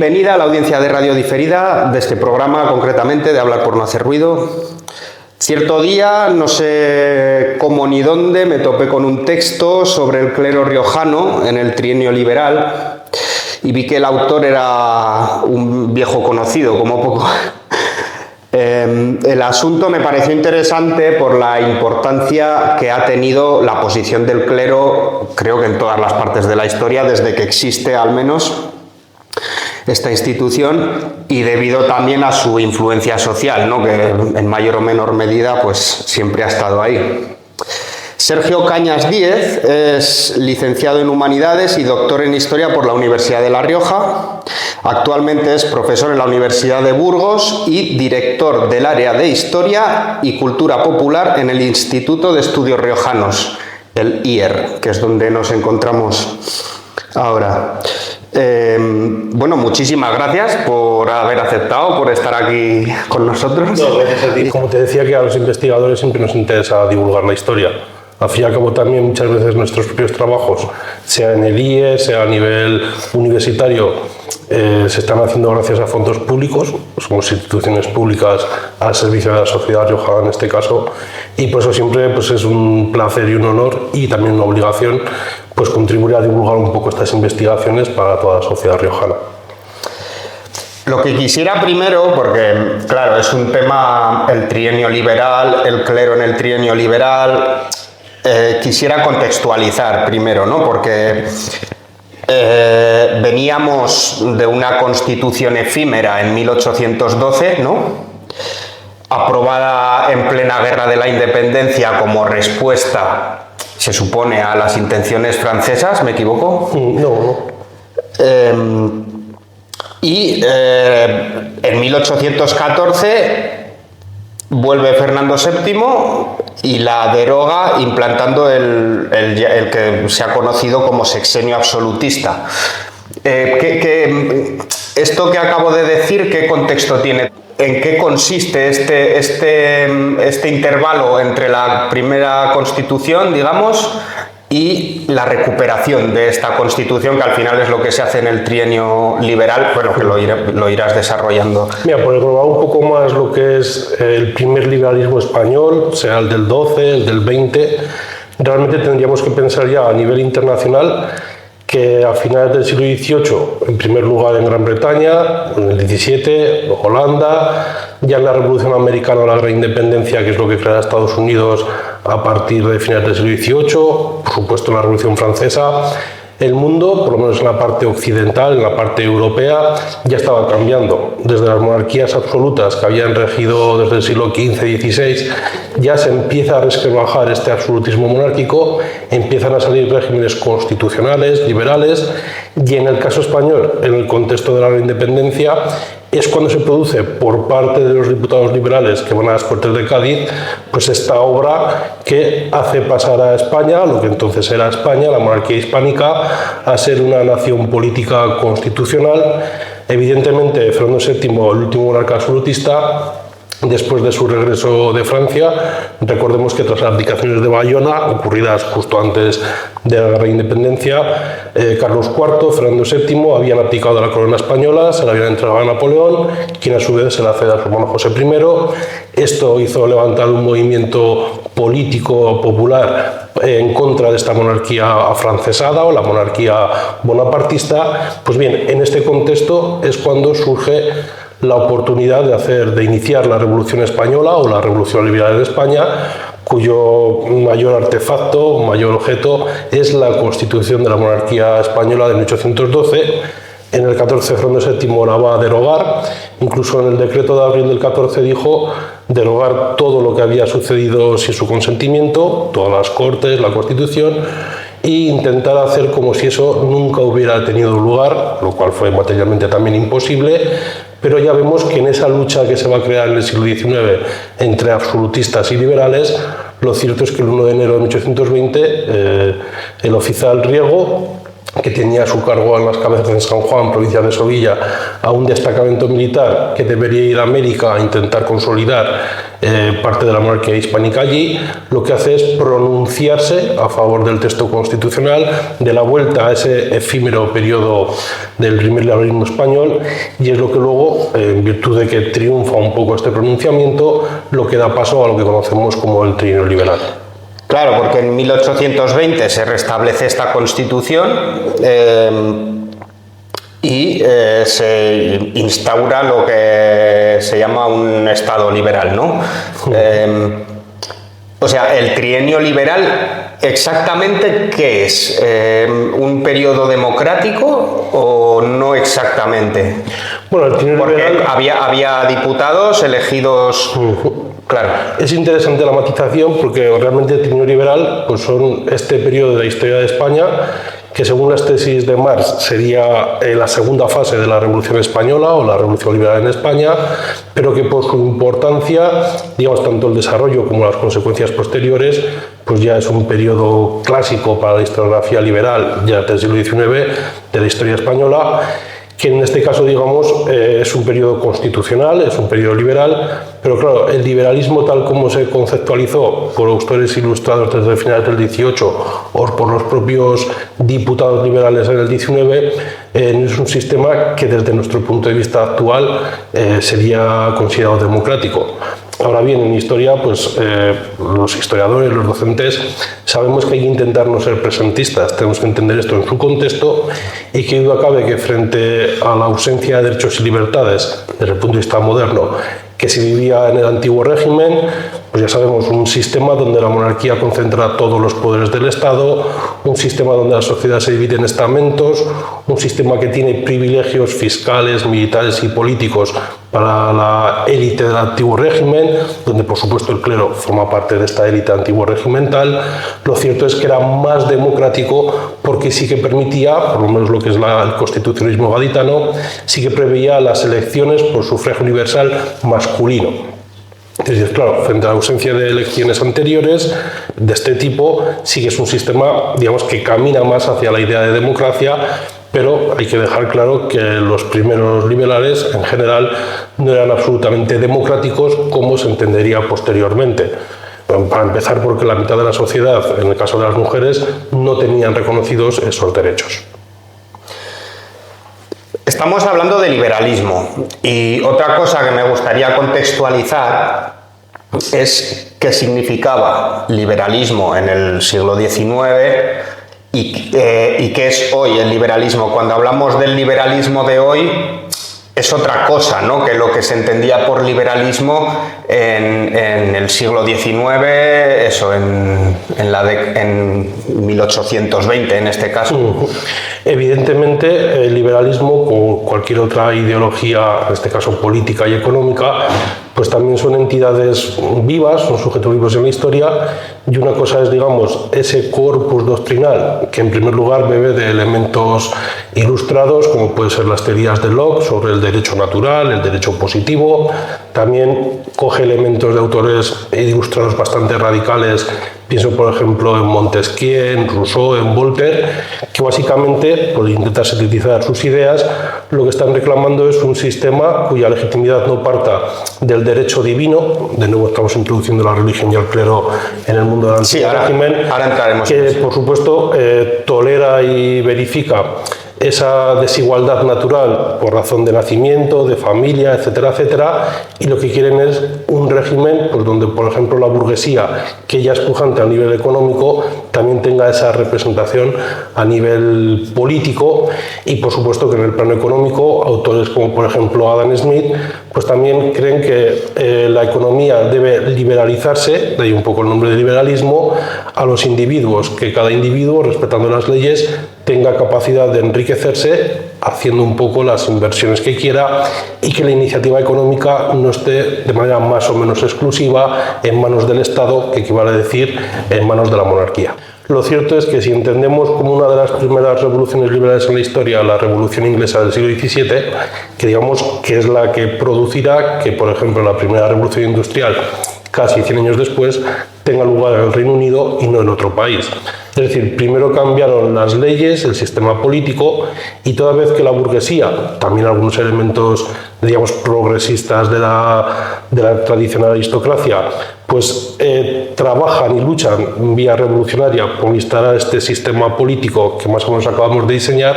bienvenida a la audiencia de Radio Diferida de este programa, concretamente de Hablar por no hacer ruido. Cierto día, no sé cómo ni dónde, me topé con un texto sobre el clero riojano en el trienio liberal y vi que el autor era un viejo conocido, como poco. El asunto me pareció interesante por la importancia que ha tenido la posición del clero, creo que en todas las partes de la historia, desde que existe al menos esta institución, y debido también a su influencia social, ¿no?, que en mayor o menor medida pues siempre ha estado ahí. Sergio Cañas Díez es licenciado en Humanidades y doctor en Historia por la Universidad de La Rioja. Actualmente es profesor en la Universidad de Burgos y director del área de Historia y Cultura Popular en el Instituto de Estudios Riojanos, el IER, que es donde nos encontramos ahora. Bueno, muchísimas gracias por haber aceptado, por estar aquí con nosotros. No, gracias a ti. Como te decía, que a los investigadores siempre nos interesa divulgar la historia. Al fin y al cabo, también muchas veces nuestros propios trabajos, sea en el IE, sea a nivel universitario, se están haciendo gracias a fondos públicos. Somos instituciones públicas al servicio de la sociedad riojana en este caso, y por eso siempre pues, es un placer y un honor, y también una obligación, pues contribuir a divulgar un poco estas investigaciones para toda la sociedad riojana. Lo que quisiera primero, porque claro, es un tema, el trienio liberal, el clero en el trienio liberal, quisiera contextualizar primero, ¿no? Porque veníamos de una constitución efímera en 1812, ¿no?, aprobada en plena guerra de la independencia como respuesta, se supone, a las intenciones francesas, ¿me equivoco? No. Y en 1814 vuelve Fernando VII y la deroga, implantando el que se ha conocido como sexenio absolutista. Esto que acabo de decir, ¿qué contexto tiene? ¿En qué consiste este intervalo entre la primera constitución, digamos, y la recuperación de esta constitución, que al final es lo que se hace en el trienio liberal? Bueno, que lo irás desarrollando. Mira, por englobar un poco más lo que es el primer liberalismo español, sea el del 12, el del 20, realmente tendríamos que pensar ya a nivel internacional que a finales del siglo XVIII, en primer lugar en Gran Bretaña, en el XVII, Holanda, ya en la Revolución Americana, la Gran Independencia, que es lo que crea Estados Unidos a partir de finales del siglo XVIII, por supuesto la Revolución Francesa, el mundo, por lo menos en la parte occidental, en la parte europea, ya estaba cambiando. Desde las monarquías absolutas que habían regido desde el siglo XV-XVI, ya se empieza a resquebrajar este absolutismo monárquico, empiezan a salir regímenes constitucionales, liberales, y en el caso español, en el contexto de la independencia, es cuando se produce por parte de los diputados liberales que van a las Cortes de Cádiz, pues esta obra que hace pasar a España, lo que entonces era España, la monarquía hispánica, a ser una nación política constitucional. Evidentemente, Fernando VII, el último monarca absolutista, después de su regreso de Francia, recordemos que tras las abdicaciones de Bayona, ocurridas justo antes de la Guerra de Independencia, Carlos IV, Fernando VII habían abdicado de la corona española, se la habían entregado a Napoleón, quien a su vez se la cede a su hermano José I. Esto hizo levantar un movimiento político popular en contra de esta monarquía afrancesada o la monarquía bonapartista. Pues bien, en este contexto es cuando surge la oportunidad de iniciar la Revolución Española o la Revolución Liberal de España, cuyo mayor artefacto, mayor objeto, es la Constitución de la Monarquía Española de 1812. En el 14 Fernando VII la va a derogar, incluso en el decreto de abril del 14 dijo derogar todo lo que había sucedido sin su consentimiento, todas las Cortes, la Constitución, e intentar hacer como si eso nunca hubiera tenido lugar, lo cual fue materialmente también imposible. Pero ya vemos que en esa lucha que se va a crear en el siglo XIX entre absolutistas y liberales, lo cierto es que el 1 de enero de 1820 el oficial Riego que tenía a su cargo en las cabezas de San Juan, provincia de Sevilla, a un destacamento militar que debería ir a América a intentar consolidar parte de la monarquía hispánica allí, lo que hace es pronunciarse a favor del texto constitucional, de la vuelta a ese efímero periodo del primer liberalismo español, y es lo que luego, en virtud de que triunfa un poco este pronunciamiento, lo que da paso a lo que conocemos como el trienio liberal. Claro, porque en 1820 se restablece esta Constitución y se instaura lo que se llama un Estado liberal, ¿no? O sea, el trienio liberal, ¿exactamente qué es? ¿Un periodo democrático o no exactamente? Bueno, el trienio liberal... había diputados elegidos... Claro. Es interesante la matización porque realmente el trienio liberal pues son este periodo de la historia de España que, según las tesis de Marx, sería la segunda fase de la Revolución Española o la Revolución Liberal en España, pero que por su importancia, digamos, tanto el desarrollo como las consecuencias posteriores, pues ya es un periodo clásico para la historiografía liberal ya del siglo XIX de la historia española, que en este caso, digamos, es un periodo constitucional, es un periodo liberal, pero claro, el liberalismo tal como se conceptualizó por autores ilustrados desde finales del 18 o por los propios diputados liberales en el 19, es un sistema que desde nuestro punto de vista actual sería considerado democrático. Ahora bien, en historia, pues los historiadores, los docentes, sabemos que hay que intentar no ser presentistas, tenemos que entender esto en su contexto y que duda cabe que frente a la ausencia de derechos y libertades desde el punto de vista moderno que se vivía en el antiguo régimen, pues ya sabemos, un sistema donde la monarquía concentra todos los poderes del Estado, un sistema donde la sociedad se divide en estamentos, un sistema que tiene privilegios fiscales, militares y políticos para la élite del antiguo régimen, donde por supuesto el clero forma parte de esta élite antiguo regimental. Lo cierto es que era más democrático porque sí que permitía, por lo menos lo que es el constitucionalismo gaditano, sí que preveía las elecciones por sufragio universal masculino. Es decir, claro, frente a la ausencia de elecciones anteriores de este tipo, sí que es un sistema, digamos, que camina más hacia la idea de democracia, pero hay que dejar claro que los primeros liberales, en general, no eran absolutamente democráticos como se entendería posteriormente. Para empezar, porque la mitad de la sociedad, en el caso de las mujeres, no tenían reconocidos esos derechos. Estamos hablando de liberalismo y otra cosa que me gustaría contextualizar es qué significaba liberalismo en el siglo XIX y qué es hoy el liberalismo. Cuando hablamos del liberalismo de hoy es otra cosa, ¿no?, que lo que se entendía por liberalismo en el siglo XIX, eso, en 1820 en este caso. Evidentemente el liberalismo, como cualquier otra ideología, en este caso política y económica, pues también son entidades vivas, son sujetos vivos en la historia, y una cosa es, digamos, ese corpus doctrinal que en primer lugar bebe de elementos ilustrados, como pueden ser las teorías de Locke sobre el derecho natural, el derecho positivo, también coge elementos de autores ilustrados bastante radicales. Pienso, por ejemplo, en Montesquieu, en Rousseau, en Voltaire, que básicamente, por intentar sintetizar sus ideas, lo que están reclamando es un sistema cuya legitimidad no parta del derecho divino. De nuevo estamos introduciendo la religión y el clero en el mundo del antiguo régimen, ahora entraremos que por supuesto tolera y verifica esa desigualdad natural por razón de nacimiento, de familia, etcétera, etcétera, y lo que quieren es un régimen pues, donde, por ejemplo, la burguesía, que ya es pujante a nivel económico, también tenga esa representación a nivel político, y por supuesto que en el plano económico, autores como por ejemplo Adam Smith, pues también creen que la economía debe liberalizarse, de ahí un poco el nombre de liberalismo, a los individuos, que cada individuo, respetando las leyes, tenga capacidad de enriquecerse haciendo un poco las inversiones que quiera, y que la iniciativa económica no esté de manera más o menos exclusiva en manos del Estado, que equivale a decir en manos de la monarquía. Lo cierto es que si entendemos como una de las primeras revoluciones liberales en la historia la Revolución Inglesa del siglo XVII, que digamos que es la que producirá que, por ejemplo, la primera revolución industrial, casi 100 años después, tenga lugar en el Reino Unido y no en otro país. Es decir, primero cambiaron las leyes, el sistema político, y toda vez que la burguesía, también algunos elementos, digamos, progresistas de la tradicional aristocracia, pues trabajan y luchan vía revolucionaria por instalar este sistema político que más o menos acabamos de diseñar,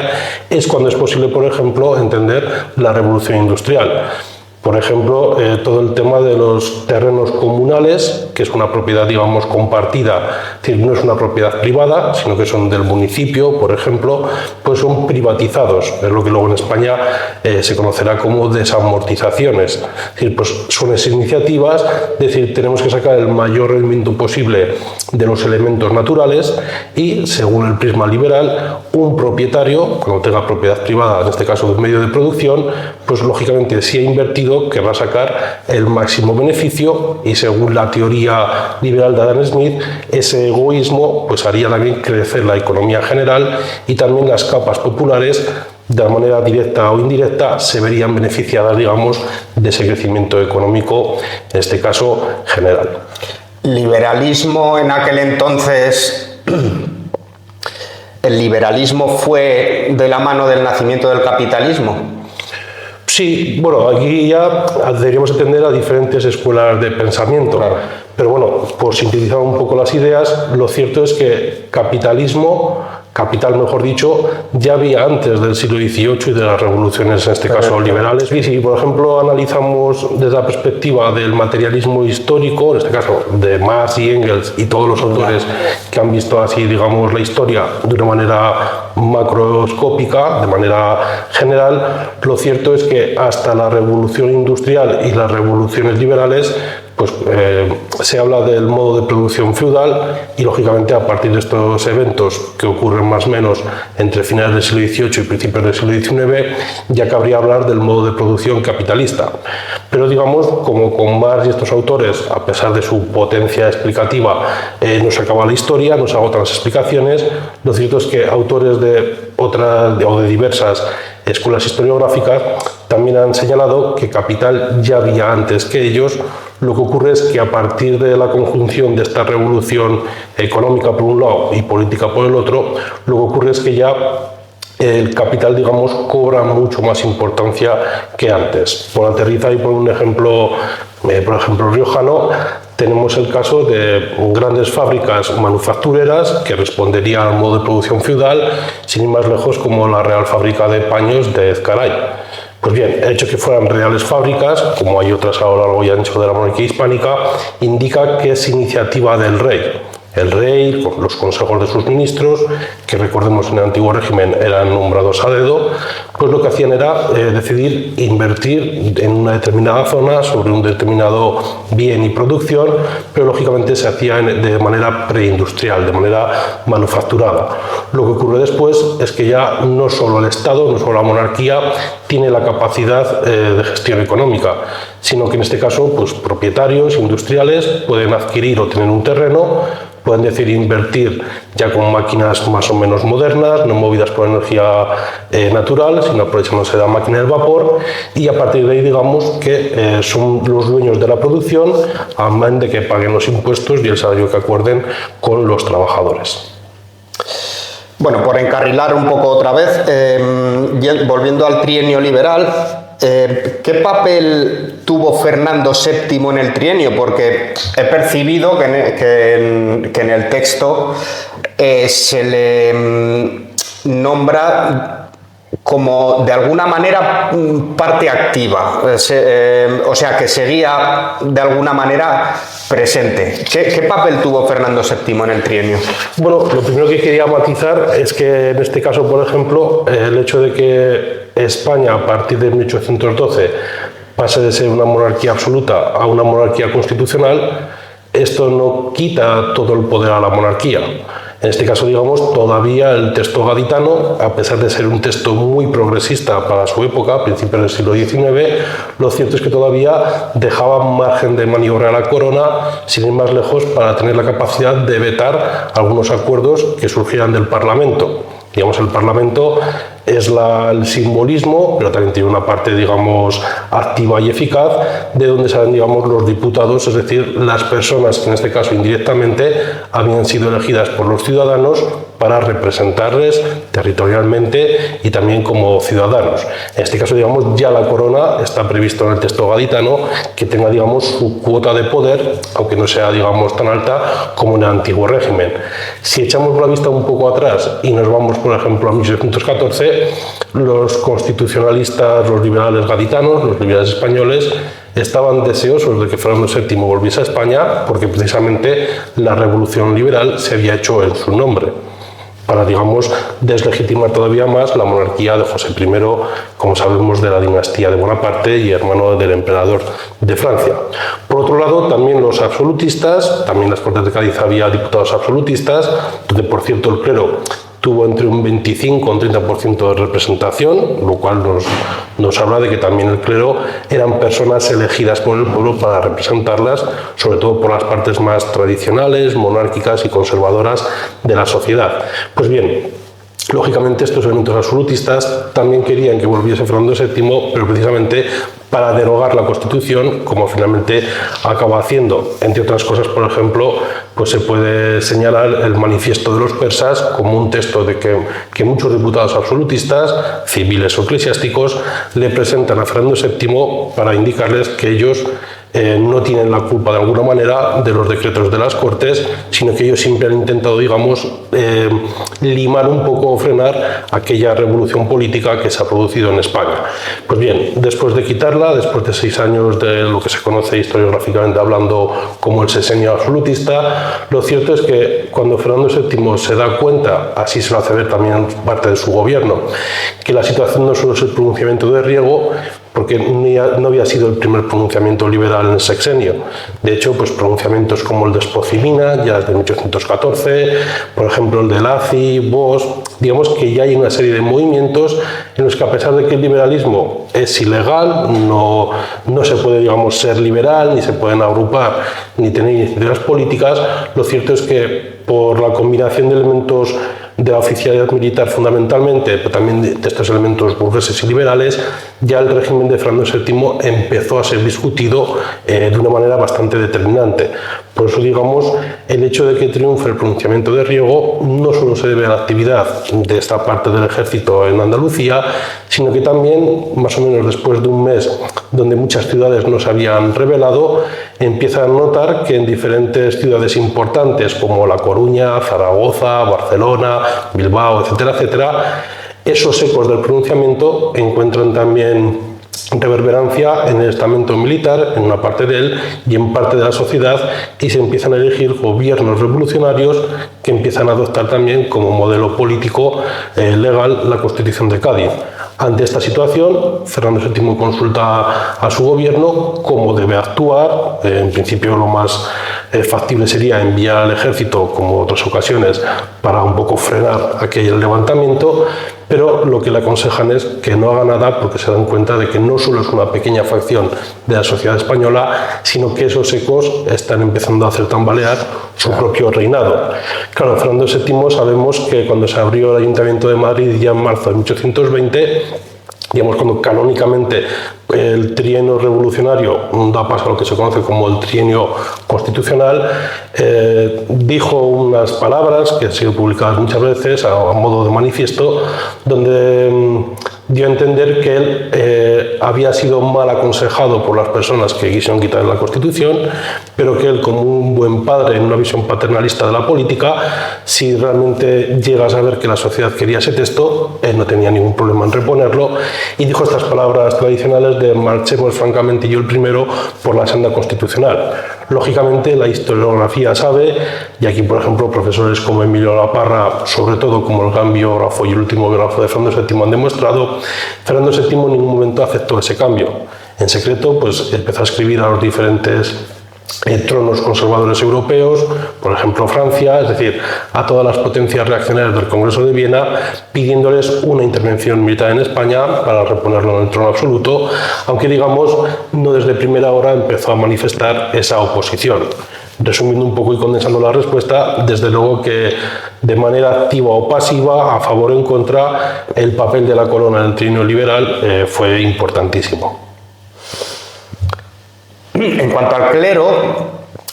es cuando es posible, por ejemplo, entender la revolución industrial. Por ejemplo, todo el tema de los terrenos comunales, que es una propiedad, digamos, compartida, es decir, no es una propiedad privada, sino que son del municipio, por ejemplo, pues son privatizados, es lo que luego en España se conocerá como desamortizaciones. Es decir, pues son esas iniciativas, es decir, tenemos que sacar el mayor rendimiento posible de los elementos naturales y, según el prisma liberal, un propietario, cuando tenga propiedad privada, en este caso de medio de producción, pues lógicamente si ha invertido querrá sacar el máximo beneficio y, según la teoría liberal de Adam Smith, ese egoísmo pues haría también crecer la economía general y también las capas populares, de manera directa o indirecta, se verían beneficiadas, digamos, de ese crecimiento económico, en este caso general. Liberalismo en aquel entonces, ¿el liberalismo fue de la mano del nacimiento del capitalismo? Sí, bueno, aquí ya deberíamos atender a diferentes escuelas de pensamiento. Claro. Pero bueno, por sintetizar un poco las ideas, lo cierto es que capital mejor dicho, ya había antes del siglo XVIII y de las revoluciones, en este caso liberales. Y si, por ejemplo, analizamos desde la perspectiva del materialismo histórico, en este caso de Marx y Engels y todos los autores que han visto así, digamos, la historia de una manera macroscópica, de manera general, lo cierto es que hasta la revolución industrial y las revoluciones liberales pues se habla del modo de producción feudal y, lógicamente, a partir de estos eventos que ocurren más o menos entre finales del siglo XVIII y principios del siglo XIX, ya cabría hablar del modo de producción capitalista. Pero, digamos, como con Marx y estos autores, a pesar de su potencia explicativa, no se acaba la historia, no se agotan las explicaciones, lo cierto es que autores de otras o de diversas escuelas historiográficas también han señalado que capital ya había antes que ellos. Lo que ocurre es que a partir de la conjunción de esta revolución económica por un lado y política por el otro, lo que ocurre es que ya el capital, digamos, cobra mucho más importancia que antes. Por aterrizar y por un ejemplo, riojano, tenemos el caso de grandes fábricas manufactureras que responderían al modo de producción feudal, sin ir más lejos, como la Real Fábrica de Paños de Ezcaray. Pues bien, el hecho de que fueran reales fábricas, como hay otras a lo largo y ancho de la monarquía hispánica, indica que es iniciativa del rey. El rey, con los consejos de sus ministros, que recordemos en el antiguo régimen eran nombrados a dedo, pues lo que hacían era decidir invertir en una determinada zona sobre un determinado bien y producción, pero lógicamente se hacía de manera preindustrial, de manera manufacturada. Lo que ocurre después es que ya no solo el Estado, no solo la monarquía, tiene la capacidad de gestión económica, sino que en este caso pues, propietarios industriales pueden adquirir o tener un terreno, pueden decidir invertir ya con máquinas más o menos modernas, no movidas por energía natural, sino aprovechándose de la máquina del vapor, y a partir de ahí, digamos, que son los dueños de la producción, a menos de que paguen los impuestos y el salario que acuerden con los trabajadores. Bueno, por encarrilar un poco otra vez, volviendo al trienio liberal, ¿qué papel tuvo Fernando VII en el trienio? Porque he percibido que en el texto se le nombra como de alguna manera parte activa, o sea que seguía de alguna manera presente. ¿Qué papel tuvo Fernando VII en el trienio? Bueno, lo primero que quería matizar es que en este caso, por ejemplo, el hecho de que España a partir de 1812 pase de ser una monarquía absoluta a una monarquía constitucional, esto no quita todo el poder a la monarquía. En este caso, digamos, todavía el texto gaditano, a pesar de ser un texto muy progresista para su época, a principios del siglo XIX, lo cierto es que todavía dejaba margen de maniobra a la corona, sin ir más lejos, para tener la capacidad de vetar algunos acuerdos que surgieran del Parlamento. Digamos, el Parlamento es el simbolismo, pero también tiene una parte, digamos, activa y eficaz, de donde salen, digamos, los diputados, es decir, las personas que en este caso indirectamente habían sido elegidas por los ciudadanos para representarles territorialmente y también como ciudadanos. En este caso, digamos, ya la corona está previsto en el texto gaditano que tenga, digamos, su cuota de poder, aunque no sea, digamos, tan alta como en el antiguo régimen. Si echamos la vista un poco atrás y nos vamos, por ejemplo, a 1814, los constitucionalistas, los liberales gaditanos, los liberales españoles, estaban deseosos de que Fernando VII volviese a España porque precisamente la revolución liberal se había hecho en su nombre, para, digamos, deslegitimar todavía más la monarquía de José I, como sabemos, de la dinastía de Bonaparte y hermano del emperador de Francia. Por otro lado, también los absolutistas, también en las Cortes de Cádiz había diputados absolutistas, donde, por cierto, el clero tuvo entre un 25 y un 30% de representación, lo cual nos habla de que también el clero eran personas elegidas por el pueblo para representarlas, sobre todo por las partes más tradicionales, monárquicas y conservadoras de la sociedad. Pues bien, lógicamente estos elementos absolutistas también querían que volviese Fernando VII, pero precisamente para derogar la Constitución, como finalmente acaba haciendo. Entre otras cosas, por ejemplo, pues se puede señalar el Manifiesto de los Persas como un texto de que muchos diputados absolutistas, civiles o eclesiásticos, le presentan a Fernando VII para indicarles que ellos no tienen la culpa de alguna manera de los decretos de las Cortes, sino que ellos siempre han intentado, digamos, limar un poco o frenar aquella revolución política que se ha producido en España. Pues bien, después de quitarla, después de 6 años de lo que se conoce historiográficamente hablando como el sexenio absolutista, lo cierto es que cuando Fernando VII se da cuenta, así se lo hace ver también parte de su gobierno, que la situación no solo es el pronunciamiento de Riego, porque no había sido el primer pronunciamiento liberal en el sexenio. De hecho, pues pronunciamientos como el de Espoz-Cimina, ya desde 1814, por ejemplo el de Lacy, Bosch, digamos que ya hay una serie de movimientos en los que, a pesar de que el liberalismo es ilegal, no se puede, digamos, ser liberal, ni se pueden agrupar, ni tener iniciativas políticas, lo cierto es que por la combinación de elementos de la oficialidad militar fundamentalmente, pero también de estos elementos burgueses y liberales, ya el régimen de Fernando VII empezó a ser discutido de una manera bastante determinante. Por eso, digamos, el hecho de que triunfe el pronunciamiento de Riego no solo se debe a la actividad de esta parte del ejército en Andalucía, sino que también, más o menos después de un mes donde muchas ciudades no se habían rebelado, empiezan a notar que en diferentes ciudades importantes como La Coruña, Zaragoza, Barcelona, Bilbao, etcétera, etcétera, esos ecos del pronunciamiento encuentran también reverberancia en el estamento militar, en una parte de él y en parte de la sociedad, y se empiezan a elegir gobiernos revolucionarios que empiezan a adoptar también como modelo político legal la Constitución de Cádiz. Ante esta situación, Fernando VII consulta a su gobierno cómo debe actuar. En principio, lo más factible sería enviar al ejército, como otras ocasiones, para un poco frenar aquel levantamiento, pero lo que le aconsejan es que no haga nada porque se dan cuenta de que no solo es una pequeña facción de la sociedad española, sino que esos ecos están empezando a hacer tambalear su propio reinado. Claro, Fernando VII sabemos que cuando se abrió el Ayuntamiento de Madrid ya en marzo de 1820, digamos, cuando canónicamente el trienio revolucionario da paso a lo que se conoce como el trienio constitucional, dijo unas palabras que han sido publicadas muchas veces a modo de manifiesto, donde dio a entender que él había sido mal aconsejado por las personas que quisieron quitar la Constitución, pero que él, como un buen padre en una visión paternalista de la política, si realmente llega a saber que la sociedad quería ese texto, él no tenía ningún problema en reponerlo, y dijo estas palabras tradicionales de marchemos francamente yo el primero por la senda constitucional. Lógicamente la historiografía sabe, y aquí por ejemplo profesores como Emilio Laparra, sobre todo como el gran biógrafo y el último biógrafo de Fernando VII han demostrado, Fernando VII en ningún momento aceptó ese cambio. En secreto pues empezó a escribir a los diferentes tronos conservadores europeos, por ejemplo Francia, es decir, a todas las potencias reaccionarias del Congreso de Viena, pidiéndoles una intervención militar en España para reponerlo en el trono absoluto, aunque digamos no desde primera hora empezó a manifestar esa oposición. resumiendo un poco y condensando la respuesta, desde luego que de manera activa o pasiva, a favor o en contra, el papel de la corona en el trienio liberal fue importantísimo. En cuanto al clero,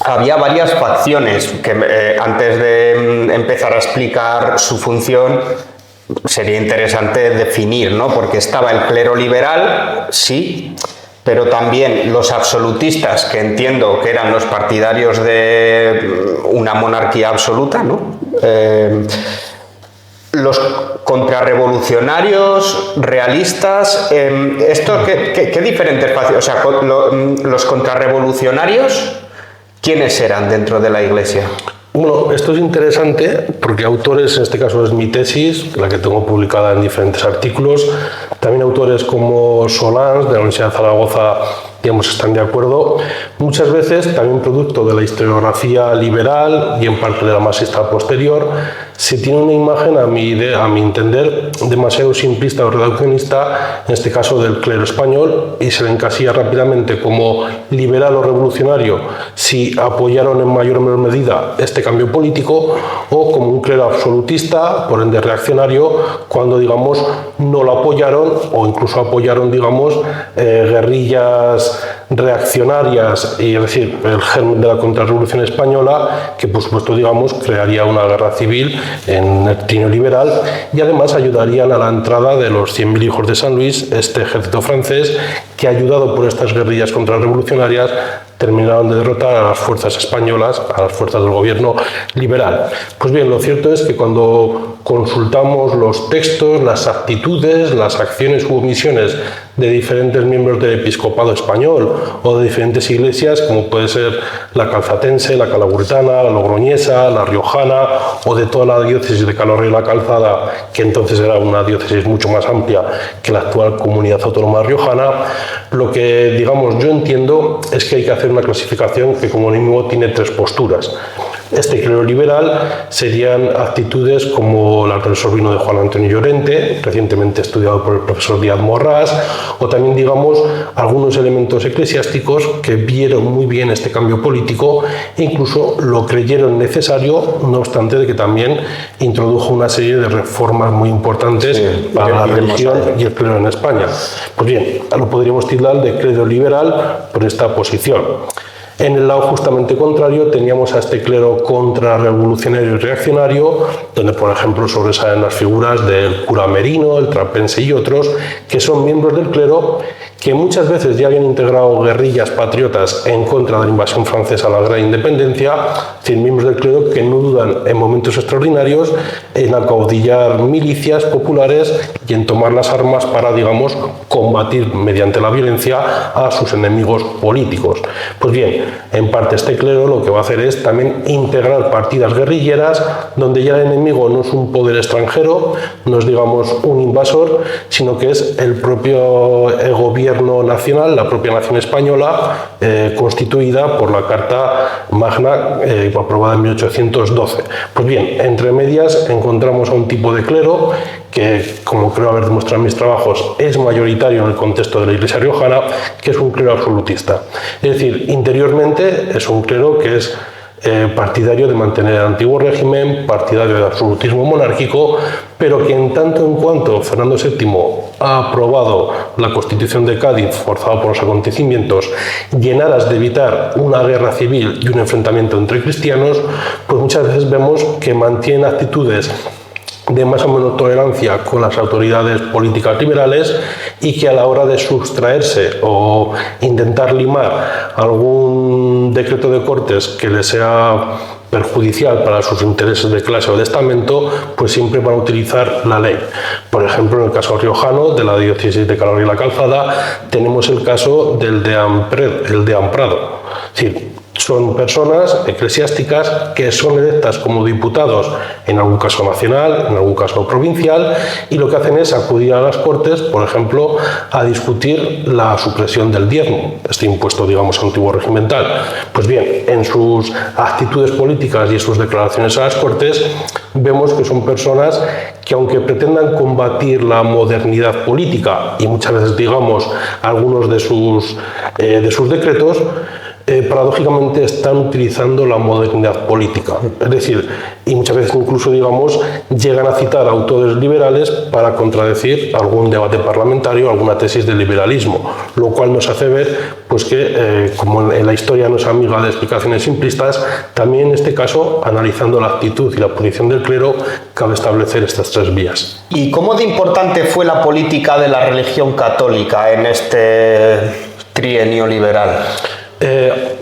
había varias facciones que antes de empezar a explicar su función sería interesante definir, ¿no? Porque estaba el clero liberal, sí, pero también los absolutistas, que entiendo que eran los partidarios de una monarquía absoluta, ¿no? Los contrarrevolucionarios, realistas, ¿qué diferentes facciones? O sea, los contrarrevolucionarios, ¿quiénes eran dentro de la Iglesia? Bueno, esto es interesante porque autores, en este caso es mi tesis, la que tengo publicada en diferentes artículos, también autores como Solans, de la Universidad de Zaragoza, digamos, están de acuerdo. Muchas veces, también producto de la historiografía liberal y en parte de la marxista posterior, se tiene una imagen, a mi entender, demasiado simplista o reduccionista, en este caso del clero español, y se le encasilla rápidamente como liberal o revolucionario si apoyaron en mayor o menor medida este cambio político, o como un clero absolutista, por ende reaccionario, cuando, digamos, no lo apoyaron o incluso apoyaron, digamos, guerrillas reaccionarias, y es decir, el germen de la contrarrevolución española, que por supuesto, digamos, crearía una guerra civil en el trienio liberal, y además ayudarían a la entrada de los 100.000 hijos de San Luis, este ejército francés que, ayudado por estas guerrillas contrarrevolucionarias, terminaron de derrotar a las fuerzas españolas, a las fuerzas del gobierno liberal. Pues bien, lo cierto es que cuando consultamos los textos, las actitudes, las acciones u omisiones de diferentes miembros del episcopado español o de diferentes iglesias, como puede ser la calzatense, la calagurritana, la logroñesa, la riojana, o de toda la diócesis de Calahorra y la Calzada, que entonces era una diócesis mucho más amplia que la actual comunidad autónoma riojana, lo que, digamos, yo entiendo es que hay que hacer una clasificación que como mínimo tiene tres posturas. Este clero liberal serían actitudes como la del sobrino de Juan Antonio Llorente, recientemente estudiado por el profesor Díaz Morrás, o también, digamos, algunos elementos eclesiásticos que vieron muy bien este cambio político e incluso lo creyeron necesario, no obstante de que también introdujo una serie de reformas muy importantes para la religión y el clero en España. Pues bien, lo podríamos tildar de clero liberal por esta posición. En el lado justamente contrario teníamos a este clero contrarrevolucionario y reaccionario, donde por ejemplo sobresalen las figuras del cura Merino, el trapense y otros, que son miembros del clero que muchas veces ya habían integrado guerrillas patriotas en contra de la invasión francesa a la Gran Independencia, es decir, miembros del clero que no dudan en momentos extraordinarios en acaudillar milicias populares y en tomar las armas para, digamos, combatir mediante la violencia a sus enemigos políticos. Pues bien, en parte este clero lo que va a hacer es también integrar partidas guerrilleras donde ya el enemigo no es un poder extranjero, no es, digamos, un invasor, sino que es el propio gobierno nacional, la propia nación española, constituida por la Carta Magna aprobada en 1812. Pues bien, entre medias encontramos a un tipo de clero que, como creo haber demostrado en mis trabajos, es mayoritario en el contexto de la Iglesia riojana, que es un clero absolutista. Es decir, interiormente es un clero que es partidario de mantener el antiguo régimen, partidario del absolutismo monárquico, pero que en tanto en cuanto Fernando VII ha aprobado la Constitución de Cádiz, forzado por los acontecimientos, y en aras de evitar una guerra civil y un enfrentamiento entre cristianos, pues muchas veces vemos que mantienen actitudes de más o menos tolerancia con las autoridades políticas liberales y que a la hora de sustraerse o intentar limar algún decreto de Cortes que les sea perjudicial para sus intereses de clase o de estamento, pues siempre van a utilizar la ley. Por ejemplo, en el caso riojano de la diócesis de Calahorra y la Calzada, tenemos el caso del de Amprado. Es decir, son personas eclesiásticas que son electas como diputados, en algún caso nacional, en algún caso provincial, y lo que hacen es acudir a las Cortes, por ejemplo, a discutir la supresión del diezmo, este impuesto, digamos, antiguo regimental. Pues bien, en sus actitudes políticas y en sus declaraciones a las Cortes, vemos que son personas que, aunque pretendan combatir la modernidad política y muchas veces, digamos, algunos de sus decretos, paradójicamente están utilizando la modernidad política. Es decir, y muchas veces incluso, digamos, llegan a citar autores liberales para contradecir algún debate parlamentario, alguna tesis del liberalismo, lo cual nos hace ver pues, que, como en la historia no es amiga de explicaciones simplistas, también en este caso, analizando la actitud y la posición del clero, cabe establecer estas tres vías. ¿Y cómo de importante fue la política de la religión católica en este trienio liberal?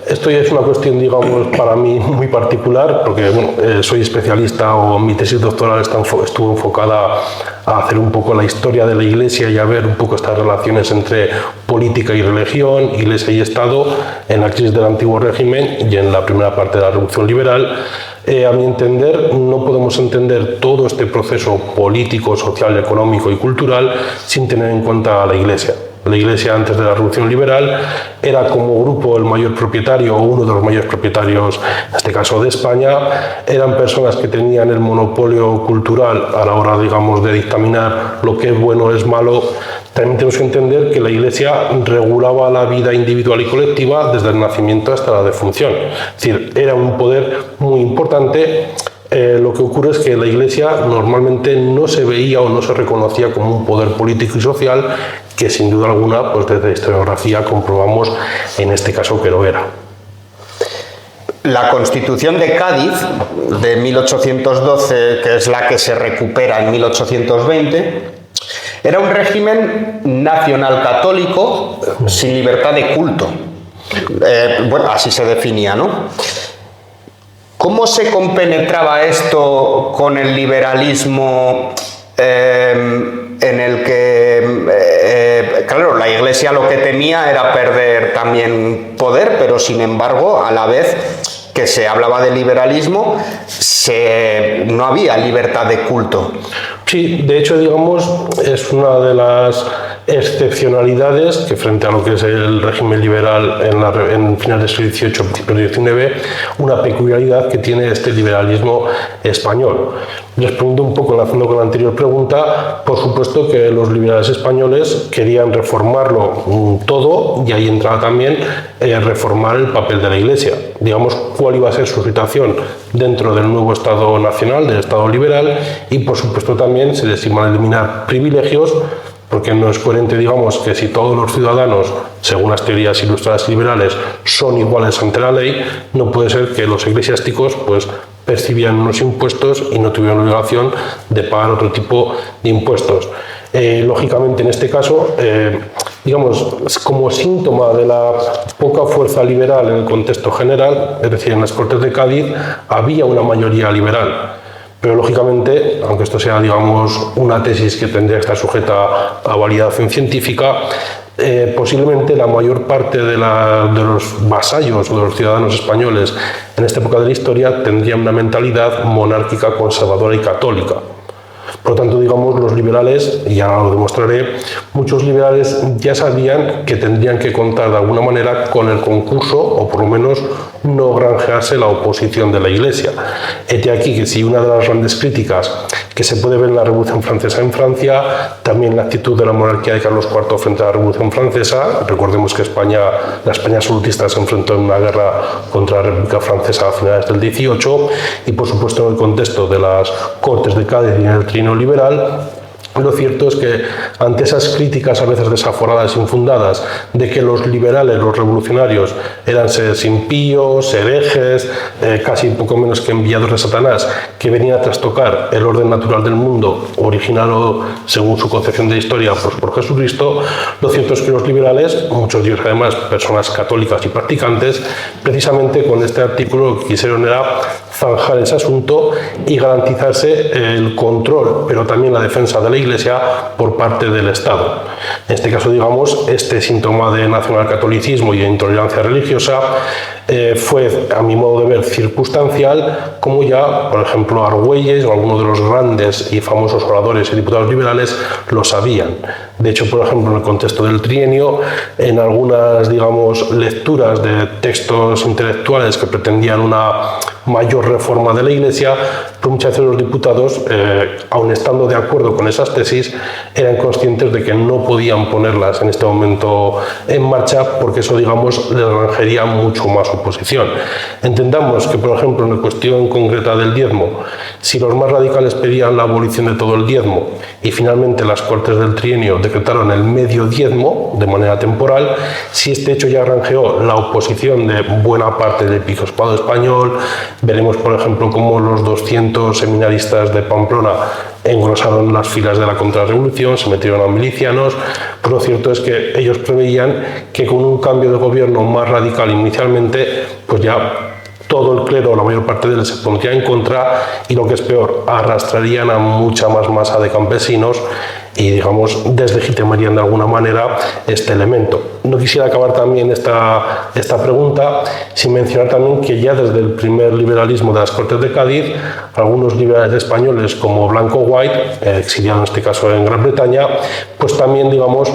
Esto ya es una cuestión, digamos, para mí muy particular, porque bueno, soy especialista o mi tesis doctoral estuvo enfocada a hacer un poco la historia de la Iglesia y a ver un poco estas relaciones entre política y religión, Iglesia y Estado, en la crisis del antiguo régimen y en la primera parte de la Revolución Liberal. A mi entender, no podemos entender todo este proceso político, social, económico y cultural sin tener en cuenta a la Iglesia. La Iglesia, antes de la Revolución Liberal, era como grupo el mayor propietario o uno de los mayores propietarios, en este caso de España. Eran personas que tenían el monopolio cultural a la hora, digamos, de dictaminar lo que es bueno o es malo. También tenemos que entender que la Iglesia regulaba la vida individual y colectiva desde el nacimiento hasta la defunción. Es decir, era un poder muy importante. Lo que ocurre es que la Iglesia normalmente no se veía o no se reconocía como un poder político y social, que sin duda alguna, pues desde la historiografía comprobamos en este caso que lo era. La Constitución de Cádiz de 1812, que es la que se recupera en 1820, era un régimen nacional católico sin libertad de culto. Bueno, así se definía, ¿no? ¿Cómo se compenetraba esto con el liberalismo en el que, claro, la Iglesia lo que temía era perder también poder, pero sin embargo, a la vez que se hablaba de liberalismo, no había libertad de culto? Sí, de hecho, digamos, es una de las excepcionalidades que frente a lo que es el régimen liberal en finales del XVIII, principios del XIX, una peculiaridad que tiene este liberalismo español. Respondiendo un poco enlazando con la anterior pregunta, por supuesto que los liberales españoles querían reformarlo todo y ahí entraba también reformar el papel de la Iglesia. Digamos, cuál iba a ser su situación dentro del nuevo Estado nacional, del Estado liberal, y por supuesto también se les iban a eliminar privilegios, porque no es coherente, digamos, que si todos los ciudadanos, según las teorías ilustradas liberales, son iguales ante la ley, no puede ser que los eclesiásticos pues percibían unos impuestos y no tuvieran la obligación de pagar otro tipo de impuestos. Lógicamente, en este caso, digamos, como síntoma de la poca fuerza liberal en el contexto general, es decir, en las Cortes de Cádiz había una mayoría liberal. Pero lógicamente, aunque esto sea, digamos, una tesis que tendría que estar sujeta a validación científica, posiblemente la mayor parte de los vasallos o de los ciudadanos españoles en esta época de la historia tendrían una mentalidad monárquica, conservadora y católica. Por lo tanto, digamos, los liberales, y ahora lo demostraré, muchos liberales ya sabían que tendrían que contar de alguna manera con el concurso, o por lo menos no granjearse la oposición de la Iglesia. Hete aquí que si una de las grandes críticas que se puede ver en la Revolución Francesa en Francia, también la actitud de la monarquía de Carlos IV frente a la Revolución Francesa. Recordemos que la España absolutista se enfrentó en una guerra contra la República Francesa a finales del XVIII, y por supuesto en el contexto de las Cortes de Cádiz y en el trienio liberal. Lo cierto es que ante esas críticas a veces desaforadas e infundadas de que los liberales, los revolucionarios, eran seres impíos, herejes, casi poco menos que enviados de Satanás, que venían a trastocar el orden natural del mundo, originado según su concepción de historia pues por Jesucristo, lo cierto es que los liberales, muchos de ellos además personas católicas y practicantes, precisamente con este artículo lo que quisieron era zanjar ese asunto y garantizarse el control, pero también la defensa de la Iglesia por parte del Estado. En este caso, digamos, este síntoma de nacionalcatolicismo y de intolerancia religiosa fue, a mi modo de ver, circunstancial, como ya, por ejemplo, Argüelles o algunos de los grandes y famosos oradores y diputados liberales lo sabían. De hecho, por ejemplo, en el contexto del trienio, en algunas, digamos, lecturas de textos intelectuales que pretendían una mayor reforma de la Iglesia, pues muchas veces los diputados, aun estando de acuerdo con esas tesis, eran conscientes de que no podían ponerlas en este momento en marcha porque eso, digamos, les granjería mucho más oposición. Entendamos que, por ejemplo, en la cuestión concreta del diezmo, si los más radicales pedían la abolición de todo el diezmo y finalmente las Cortes del Trienio decretaron el medio diezmo de manera temporal, si este hecho ya granjeó la oposición de buena parte del episcopado español, veremos, por ejemplo, cómo los 200 seminaristas de Pamplona engrosaron las filas de la contrarrevolución, se metieron a milicianos. Pero lo cierto es que ellos preveían que con un cambio de gobierno más radical inicialmente, pues ya todo el clero, la mayor parte de él, se pondría en contra y, lo que es peor, arrastrarían a mucha más masa de campesinos y, digamos, deslegitimarían de alguna manera este elemento. No quisiera acabar también esta pregunta sin mencionar también que ya desde el primer liberalismo de las Cortes de Cádiz, algunos liberales españoles como Blanco White, exiliado en este caso en Gran Bretaña, pues también, digamos,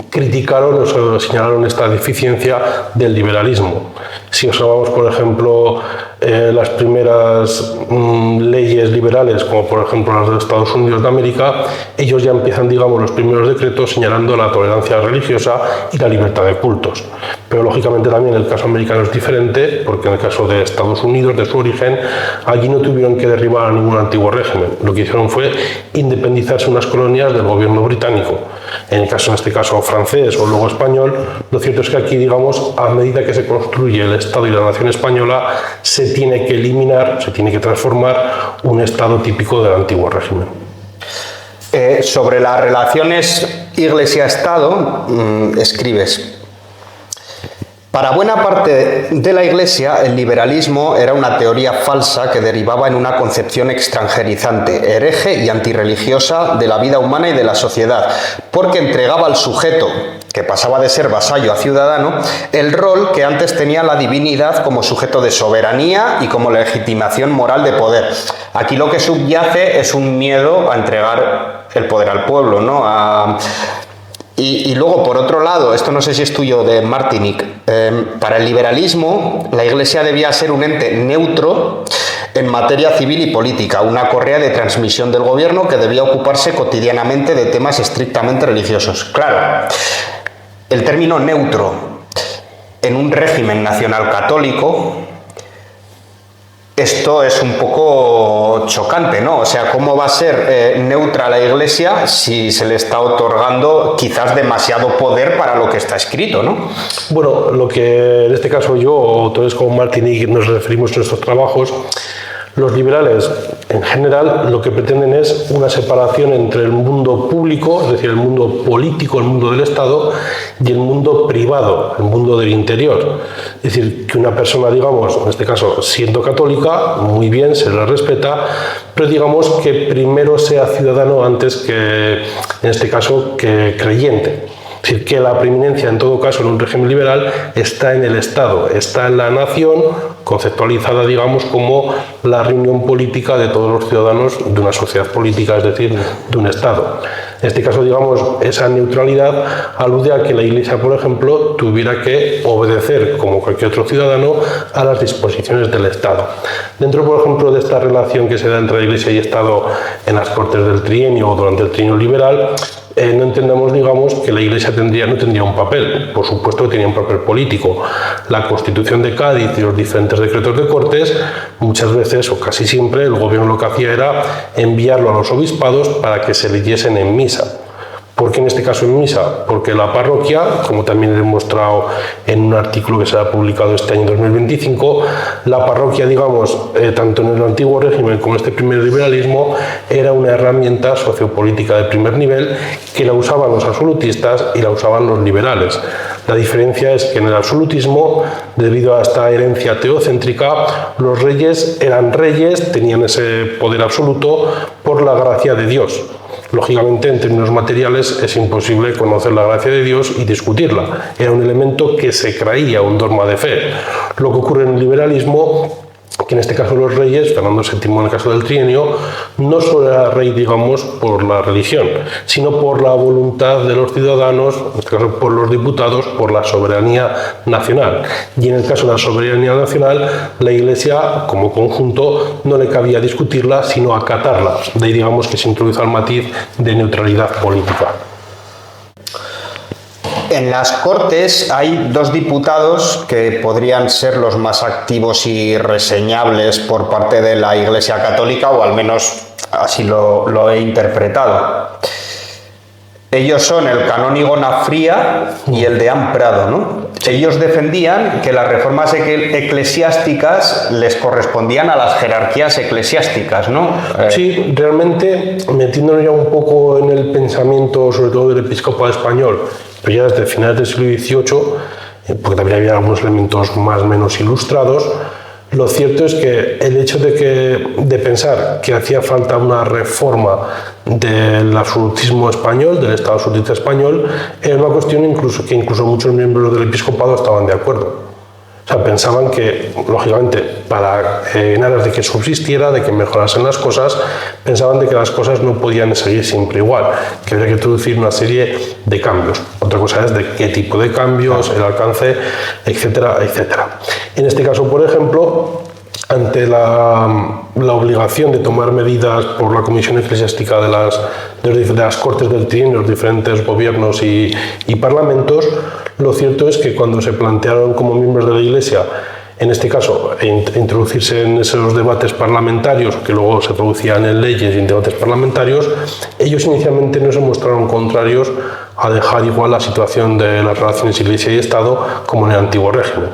criticaron o señalaron esta deficiencia del liberalismo. Si observamos, por ejemplo, las primeras leyes liberales, como por ejemplo las de Estados Unidos de América, ellos ya empiezan, digamos, los primeros decretos señalando la tolerancia religiosa y la libertad de cultos. Pero lógicamente también el caso americano es diferente, porque en el caso de Estados Unidos, de su origen, allí no tuvieron que derribar a ningún antiguo régimen. Lo que hicieron fue independizarse unas colonias del gobierno británico. En el caso, en este caso, francés o luego español, lo cierto es que aquí, digamos, a medida que se construye el Estado y la nación española, se tiene que eliminar, se tiene que transformar un Estado típico del antiguo régimen. Sobre las relaciones Iglesia-Estado, escribes: para buena parte de la Iglesia, el liberalismo era una teoría falsa que derivaba en una concepción extranjerizante, hereje y antirreligiosa de la vida humana y de la sociedad, porque entregaba al sujeto, que pasaba de ser vasallo a ciudadano, el rol que antes tenía la divinidad como sujeto de soberanía y como legitimación moral de poder. Aquí lo que subyace es un miedo a entregar el poder al pueblo, ¿no? Y luego, por otro lado, esto no sé si es tuyo, de Martinic, para el liberalismo la Iglesia debía ser un ente neutro en materia civil y política, una correa de transmisión del gobierno que debía ocuparse cotidianamente de temas estrictamente religiosos. Claro, el término neutro en un régimen nacional católico, esto es un poco chocante, ¿no? O sea, ¿cómo va a ser neutra la Iglesia si se le está otorgando quizás demasiado poder para lo que está escrito, ¿no? Bueno, lo que en este caso yo, o autores como Martinic, nos referimos en nuestros trabajos, los liberales, en general, lo que pretenden es una separación entre el mundo público, es decir, el mundo político, el mundo del Estado, y el mundo privado, el mundo del interior. Es decir, que una persona, digamos, en este caso, siendo católica, muy bien, se le respeta, pero digamos que primero sea ciudadano antes que, en este caso, que creyente. Es decir, que la preeminencia, en todo caso, en un régimen liberal, está en el Estado, está en la nación, conceptualizada, digamos, como la reunión política de todos los ciudadanos de una sociedad política, es decir, de un Estado. En este caso, digamos, esa neutralidad alude a que la Iglesia, por ejemplo, tuviera que obedecer, como cualquier otro ciudadano, a las disposiciones del Estado. Dentro, por ejemplo, de esta relación que se da entre la Iglesia y Estado en las Cortes del Trienio o durante el Trienio liberal, no entendamos, digamos, que la Iglesia no tendría un papel. Por supuesto que tenía un papel político. La Constitución de Cádiz y los diferentes decretos de Cortes, muchas veces o casi siempre, el gobierno lo que hacía era enviarlo a los obispados para que se leyesen en misa. ¿Por qué en este caso en misa? Porque la parroquia, como también he demostrado en un artículo que se ha publicado este año 2025, la parroquia, digamos, tanto en el antiguo régimen como en este primer liberalismo, era una herramienta sociopolítica de primer nivel que la usaban los absolutistas y la usaban los liberales. La diferencia es que en el absolutismo, debido a esta herencia teocéntrica, los reyes eran reyes, tenían ese poder absoluto por la gracia de Dios. lógicamente en términos materiales es imposible conocer la gracia de Dios y discutirla. Era un elemento que se creía un dogma de fe. Lo que ocurre en el liberalismo, que en este caso los reyes, Fernando VII en el caso del trienio, no solo era rey, digamos, por la religión, sino por la voluntad de los ciudadanos, en este caso por los diputados, por la soberanía nacional. Y en el caso de la soberanía nacional, la Iglesia, como conjunto, no le cabía discutirla, sino acatarla. De ahí, digamos, que se introduce el matiz de neutralidad política. En las Cortes hay dos diputados que podrían ser los más activos y reseñables por parte de la Iglesia Católica, o al menos así lo he interpretado. Ellos son el canónigo Nafría y el deán Prado, ¿no? Ellos defendían que las reformas eclesiásticas les correspondían a las jerarquías eclesiásticas, ¿no? Sí, realmente, metiéndonos ya un poco en el pensamiento, sobre todo del episcopado español, pero ya desde finales del siglo XVIII, porque también había algunos elementos más o menos ilustrados, lo cierto es que el hecho de pensar que hacía falta una reforma del absolutismo español, del Estado absolutista español, era una cuestión que incluso muchos miembros del episcopado estaban de acuerdo. O sea, pensaban que, lógicamente, en aras de que subsistiera, de que mejorasen las cosas, pensaban de que las cosas no podían seguir siempre igual, que había que introducir una serie de cambios. Otra cosa es de qué tipo de cambios, el alcance, etcétera, etcétera. En este caso, por ejemplo, ante la obligación de tomar medidas por la Comisión Eclesiástica de las Cortes del Trienio, los diferentes gobiernos y parlamentos, lo cierto es que cuando se plantearon como miembros de la Iglesia, en este caso, introducirse en esos debates parlamentarios, que luego se traducían en leyes y en debates parlamentarios, ellos inicialmente no se mostraron contrarios a dejar igual la situación de las relaciones Iglesia y Estado como en el antiguo régimen.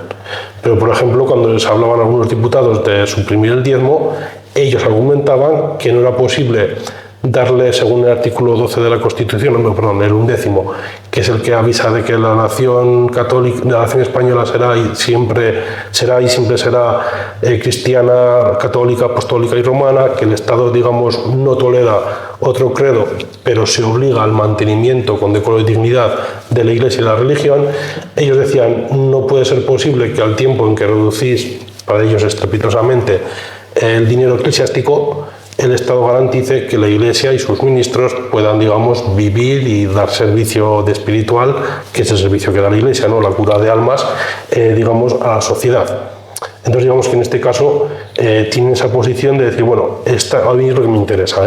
Pero, por ejemplo, cuando les hablaban algunos diputados de suprimir el diezmo, ellos argumentaban que no era posible darle, según el artículo 12 de la Constitución, el 11º, que es el que avisa de que la nación católica, la nación española será y siempre será cristiana, católica, apostólica y romana, que el Estado, digamos, no tolera otro credo, pero se obliga al mantenimiento con decoro y dignidad de la Iglesia y la religión. Ellos decían, no puede ser posible que al tiempo en que reducís, para ellos estrepitosamente, el dinero eclesiástico, el Estado garantice que la Iglesia y sus ministros puedan, digamos, vivir y dar servicio de espiritual, que es el servicio que da la Iglesia, ¿no? La cura de almas, digamos, a la sociedad. Entonces, digamos que en este caso tienen esa posición de decir, bueno, a mí es lo que me interesa,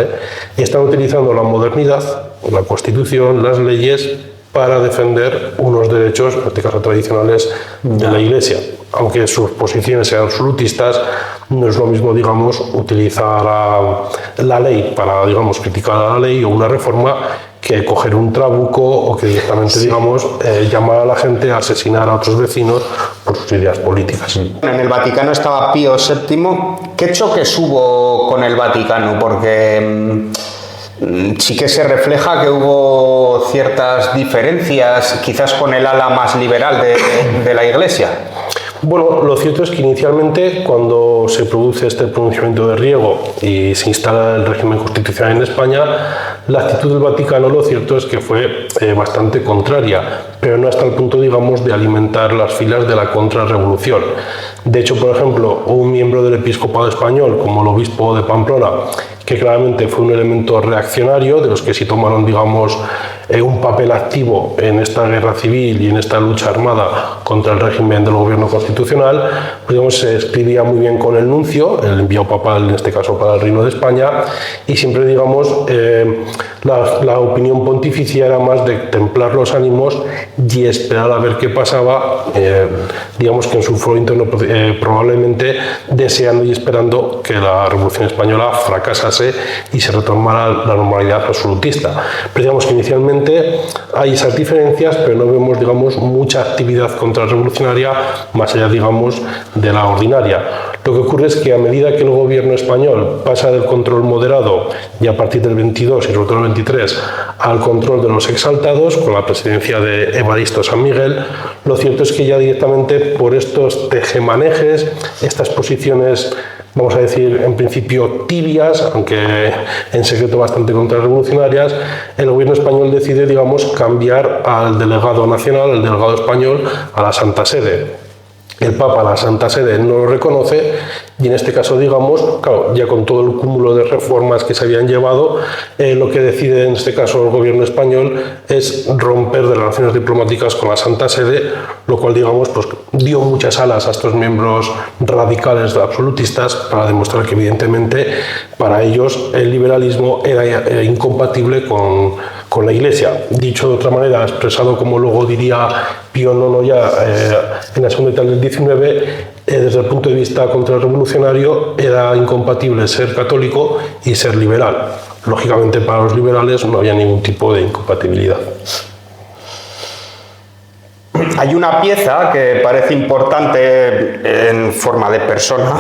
Están utilizando la modernidad, la Constitución, las leyes, para defender unos derechos, en este caso tradicionales, de la Iglesia. Aunque sus posiciones sean absolutistas, no es lo mismo, digamos, utilizar la ley para, digamos, criticar a la ley o una reforma, que coger un trabuco o que directamente, digamos, llamar a la gente a asesinar a otros vecinos por sus ideas políticas. En el Vaticano estaba Pío VII. ¿Qué choques hubo con el Vaticano? Porque sí que se refleja que hubo ciertas diferencias, quizás con el ala más liberal de la Iglesia. Bueno, lo cierto es que inicialmente, cuando se produce este pronunciamiento de Riego y se instala el régimen constitucional en España, la actitud del Vaticano, lo cierto es que fue bastante contraria, pero no hasta el punto, digamos, de alimentar las filas de la contrarrevolución. De hecho, por ejemplo, un miembro del episcopado español, como el obispo de Pamplona, que claramente fue un elemento reaccionario, de los que sí tomaron, digamos, un papel activo en esta guerra civil y en esta lucha armada contra el régimen del gobierno constitucional, pues, digamos, se escribía muy bien con el nuncio, el enviado papal, en este caso para el Reino de España, y siempre, digamos, la opinión pontificia era más de templar los ánimos y esperar a ver qué pasaba, digamos que en su foro interno, probablemente deseando y esperando que la Revolución Española fracasase y se retomara la normalidad absolutista. Pero digamos que inicialmente hay esas diferencias, pero no vemos, digamos, mucha actividad contrarrevolucionaria más allá, digamos, de la ordinaria. Lo que ocurre es que a medida que el gobierno español pasa del control moderado y a partir del 22 y sobre todo el 23 al control de los exaltados, con la presidencia de Evaristo San Miguel, lo cierto es que ya directamente por estos tejemanejes, estas posiciones vamos a decir, en principio tibias, aunque en secreto bastante contrarrevolucionarias, el gobierno español decide, digamos, cambiar al delegado nacional, al delegado español, a la Santa Sede. El Papa, la Santa Sede, no lo reconoce y en este caso, digamos, claro, ya con todo el cúmulo de reformas que se habían llevado, lo que decide en este caso el gobierno español es romper de relaciones diplomáticas con la Santa Sede, lo cual, digamos, pues dio muchas alas a estos miembros radicales absolutistas para demostrar que evidentemente para ellos el liberalismo era incompatible con la Iglesia. Dicho de otra manera, expresado como luego diría Pío IX ya en la segunda mitad del XIX, desde el punto de vista contrarrevolucionario era incompatible ser católico y ser liberal. Lógicamente para los liberales no había ningún tipo de incompatibilidad. Hay una pieza que parece importante en forma de persona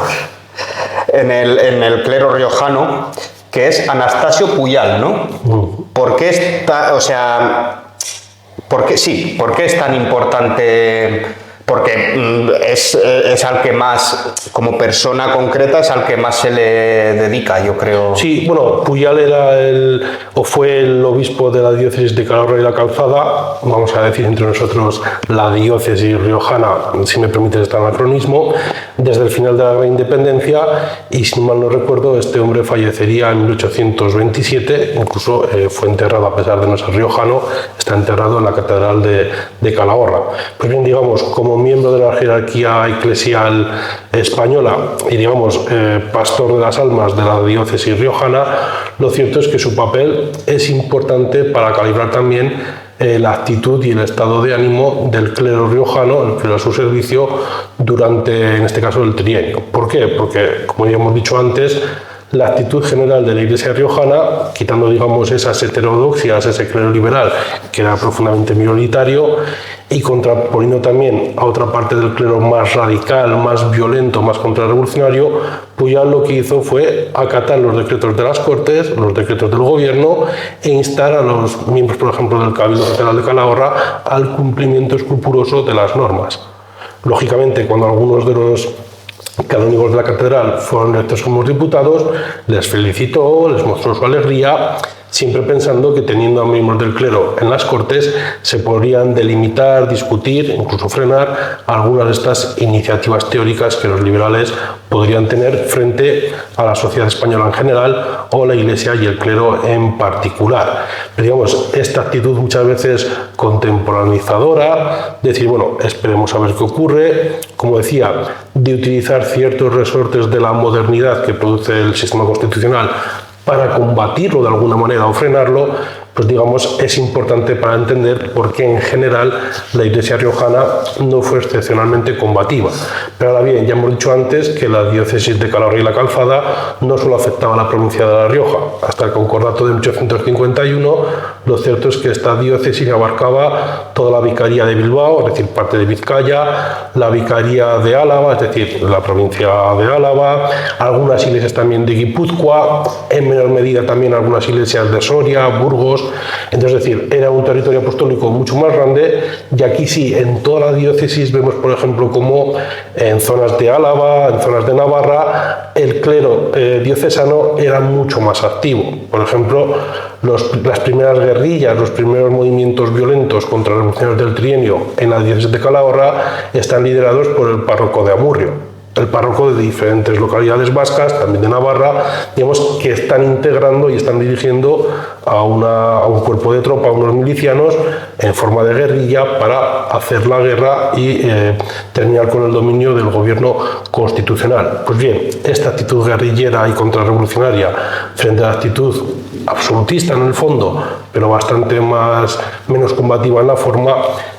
en el clero riojano, que es Anastasio Puyal, ¿no? ¿Por qué está, o sea, por qué es tan importante? Porque es al que más, como persona concreta, es al que más se le dedica, yo creo. Sí, bueno, Puyal fue el obispo de la diócesis de Calahorra y la Calzada, vamos a decir entre nosotros la diócesis riojana, si me permites este anacronismo, desde el final de la Gran Independencia, y si mal no recuerdo, este hombre fallecería en 1827, incluso fue enterrado, a pesar de no ser riojano, está enterrado en la Catedral de Calahorra. Pues bien, digamos, como miembro de la jerarquía eclesial española y, digamos, pastor de las almas de la diócesis riojana, lo cierto es que su papel es importante para calibrar también la actitud y el estado de ánimo del clero riojano, el clero a su servicio, durante, en este caso, el trienio. ¿Por qué? Porque, como ya hemos dicho antes, la actitud general de la Iglesia riojana, quitando, digamos, esas heterodoxias, ese clero liberal que era profundamente minoritario, y contraponiendo también a otra parte del clero más radical, más violento, más contrarrevolucionario, Puyal lo que hizo fue acatar los decretos de las Cortes, los decretos del gobierno, e instar a los miembros, por ejemplo, del Cabildo General de Calahorra al cumplimiento escrupuloso de las normas. Lógicamente, cuando algunos de los canónigos de la catedral fueron electos como diputados, les felicitó, les mostró su alegría, siempre pensando que teniendo a miembros del clero en las Cortes se podrían delimitar, discutir, incluso frenar algunas de estas iniciativas teóricas que los liberales podrían tener frente a la sociedad española en general o la Iglesia y el clero en particular. Pero, digamos, esta actitud muchas veces contemporaneizadora, decir, bueno, esperemos a ver qué ocurre, como decía, de utilizar ciertos resortes de la modernidad que produce el sistema constitucional para combatirlo de alguna manera o frenarlo, pues digamos es importante para entender por qué en general la Iglesia riojana no fue excepcionalmente combativa. Pero ahora bien, ya hemos dicho antes que la diócesis de Calahorra y la Calzada no solo afectaba a la provincia de La Rioja. Hasta el concordato de 1851, lo cierto es que esta diócesis abarcaba toda la vicaría de Bilbao, es decir, parte de Vizcaya, la vicaría de Álava, es decir, la provincia de Álava, algunas iglesias también de Guipúzcoa, en menor medida también algunas iglesias de Soria, Burgos. Entonces, es decir, era un territorio apostólico mucho más grande, y aquí sí, en toda la diócesis vemos, por ejemplo, como en zonas de Álava, en zonas de Navarra, el clero diocesano era mucho más activo. Por ejemplo, las primeras guerrillas, los primeros movimientos violentos contra las revoluciones del trienio en la diócesis de Calahorra están liderados por el párroco de Amurrio, el párroco de diferentes localidades vascas, también de Navarra, digamos, que están integrando y están dirigiendo a un cuerpo de tropa, a unos milicianos, en forma de guerrilla para hacer la guerra y terminar con el dominio del gobierno constitucional. Pues bien, esta actitud guerrillera y contrarrevolucionaria frente a la actitud absolutista en el fondo, pero bastante menos combativa en la forma,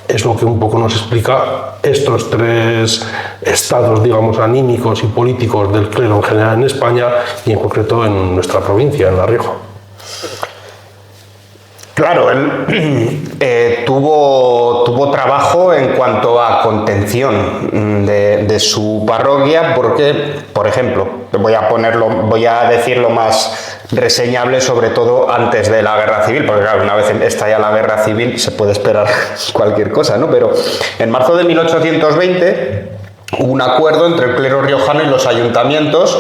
es lo que un poco nos explica estos tres estados, digamos, anímicos y políticos del clero en general en España y en concreto en nuestra provincia, en La Rioja. Claro, él tuvo trabajo en cuanto a contención de su parroquia, porque, por ejemplo, voy a decir lo más reseñable, sobre todo antes de la Guerra Civil, porque claro, una vez estalla la Guerra Civil se puede esperar cualquier cosa, ¿no? Pero en marzo de 1820 hubo un acuerdo entre el clero riojano y los ayuntamientos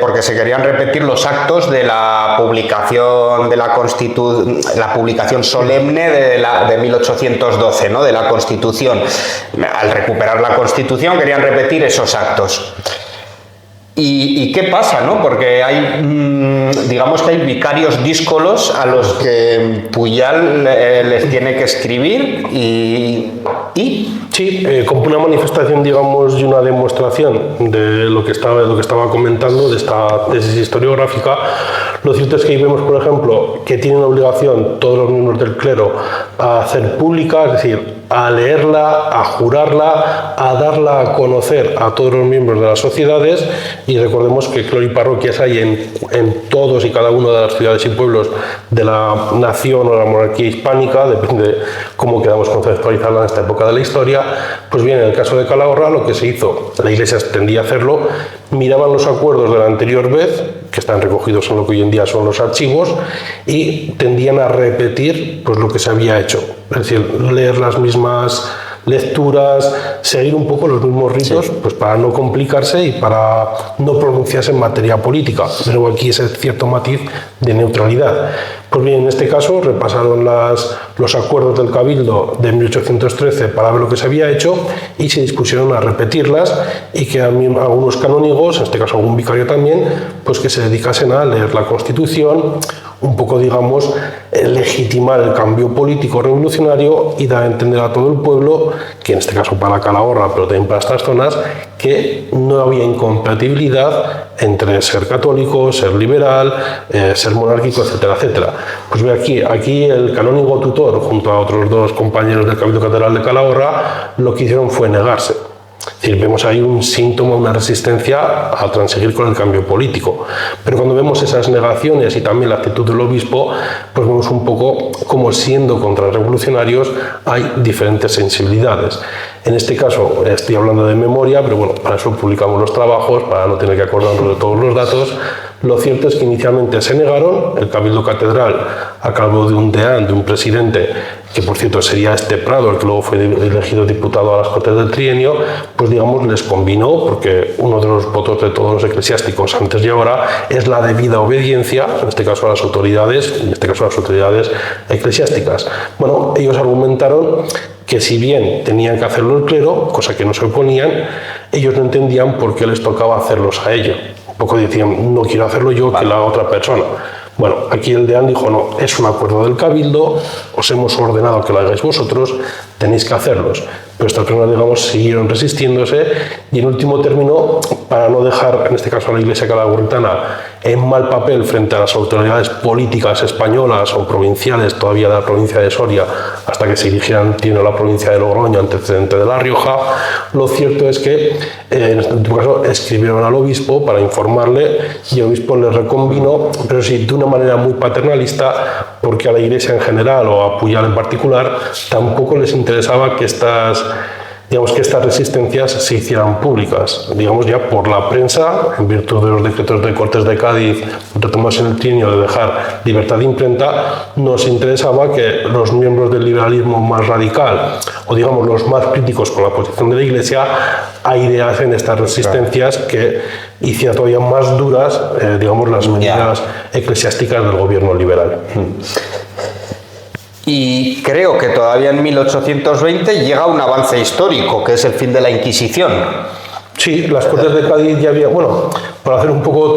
porque se querían repetir los actos de la publicación de la publicación solemne de 1812, ¿no? De la Constitución. Al recuperar la Constitución querían repetir esos actos. ¿Y qué pasa, no? Porque digamos que hay vicarios díscolos a los que Pujal les tiene que escribir y... Sí, como una manifestación, digamos, y una demostración de lo que estaba comentando, de esta tesis historiográfica. Lo cierto es que ahí vemos, por ejemplo, que tienen obligación todos los miembros del clero a hacer pública, es decir, a leerla, a jurarla, a darla a conocer a todos los miembros de las sociedades. Y recordemos que clero y parroquias hay en todos y cada una de las ciudades y pueblos de la nación o la monarquía hispánica, depende de cómo queramos conceptualizarla en esta época de la historia. Pues bien, en el caso de Calahorra, lo que se hizo, la Iglesia tendía a hacerlo, miraban los acuerdos de la anterior vez, que están recogidos en lo que hoy en día son los archivos, y tendían a repetir pues lo que se había hecho, es decir, leer las mismas lecturas, seguir un poco los mismos ritos, pues para no complicarse y para no pronunciarse en materia política, pero aquí ese cierto matiz de neutralidad. Pues bien, en este caso repasaron los acuerdos del Cabildo de 1813 para ver lo que se había hecho y se dispusieron a repetirlas, y que algunos canónigos, en este caso algún vicario también, pues que se dedicasen a leer la Constitución, un poco, digamos, legitimar el cambio político revolucionario y dar a entender a todo el pueblo, que en este caso para Calahorra, pero también para estas zonas, que no había incompatibilidad entre ser católico, ser liberal, ser monárquico, etcétera, etcétera. Pues ve aquí el canónigo tutor, junto a otros dos compañeros del Cabildo Catedral de Calahorra, lo que hicieron fue negarse. Es decir, vemos ahí un síntoma, una resistencia a transigir con el cambio político. Pero cuando vemos esas negaciones y también la actitud del obispo, pues vemos un poco cómo, siendo contrarrevolucionarios, hay diferentes sensibilidades. En este caso estoy hablando de memoria, pero bueno, para eso publicamos los trabajos, para no tener que acordarnos de todos los datos. Lo cierto es que inicialmente se negaron, el Cabildo Catedral, a cargo de un deán, de un presidente, que por cierto sería Prado, el que luego fue elegido diputado a las Cortes del Trienio, pues digamos les convinó, porque uno de los votos de todos los eclesiásticos antes y ahora es la debida obediencia, en este caso a las autoridades, eclesiásticas. Bueno, ellos argumentaron que si bien tenían que hacerlo el clero, cosa que no se oponían, ellos no entendían por qué les tocaba hacerlos a ellos. Un poco decían, no quiero hacerlo yo, que la otra persona. Bueno, aquí el deán dijo, no, es un acuerdo del Cabildo, os hemos ordenado que lo hagáis vosotros, tenéis que hacerlos. Pero estas personas, digamos, siguieron resistiéndose, y en último término, para no dejar, en este caso a la Iglesia calahorritana, en mal papel frente a las autoridades políticas españolas o provinciales, todavía de la provincia de Soria, hasta que se dirigieran a la provincia de Logroño, antecedente de La Rioja, lo cierto es que, en este último caso, escribieron al obispo para informarle, y el obispo les reconvinó, pero sí, de una manera muy paternalista, porque a la Iglesia en general, o a Pujal en particular, tampoco les interesaba que estas resistencias se hicieran públicas, digamos ya por la prensa, en virtud de los decretos de Cortes de Cádiz retomados en el trienio de dejar libertad de imprenta. Nos interesaba que los miembros del liberalismo más radical, o digamos los más críticos con la posición de la Iglesia, aireasen estas resistencias que hicieran todavía más duras, digamos, las medidas eclesiásticas del gobierno liberal. Y creo que todavía en 1820 llega un avance histórico, que es el fin de la Inquisición. Sí, las Cortes de Cádiz ya había, bueno, para hacer un poco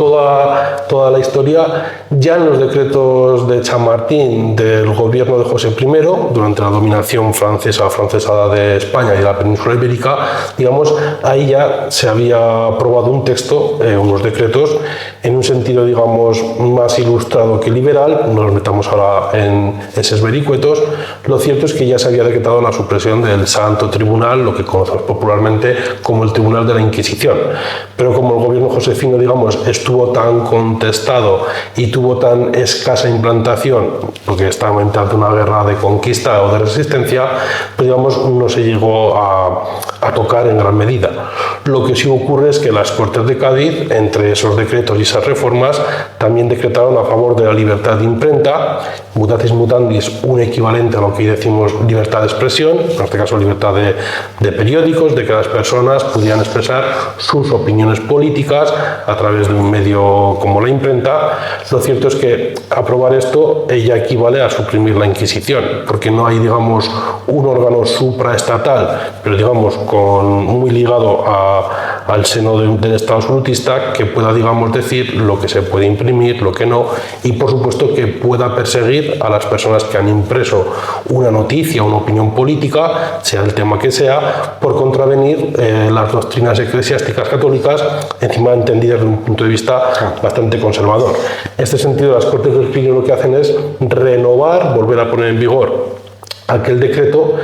toda la historia, ya en los decretos de Chamartín del gobierno de José I, durante la dominación afrancesada de España y de la península ibérica, digamos, ahí ya se había aprobado un texto, unos decretos, en un sentido, digamos, más ilustrado que liberal. No nos metamos ahora en esos vericuetos. Lo cierto es que ya se había decretado la supresión del Santo Tribunal, lo que conocemos popularmente como el Tribunal de la Inquisición. Pero como el gobierno josefino término, digamos, estuvo tan contestado y tuvo tan escasa implantación, porque estaba en una guerra de conquista o de resistencia, pues digamos, no se llegó a tocar en gran medida. Lo que sí ocurre es que las Cortes de Cádiz, entre esos decretos y esas reformas, también decretaron a favor de la libertad de imprenta, mutatis mutandis, un equivalente a lo que hoy decimos libertad de expresión, en este caso libertad de periódicos, de que las personas pudieran expresar sus opiniones políticas a través de un medio como la imprenta. Lo cierto es que aprobar esto ya equivale a suprimir la Inquisición, porque no hay, digamos, un órgano supraestatal, pero digamos muy ligado al seno del Estado absolutista, que pueda, digamos, decir lo que se puede imprimir, lo que no, y por supuesto que pueda perseguir a las personas que han impreso una noticia, una opinión política, sea el tema que sea, por contravenir las doctrinas eclesiásticas católicas, encima entendidas desde un punto de vista bastante conservador. En este sentido, las Cortes del Quirinio lo que hacen es renovar, volver a poner en vigor aquel decreto.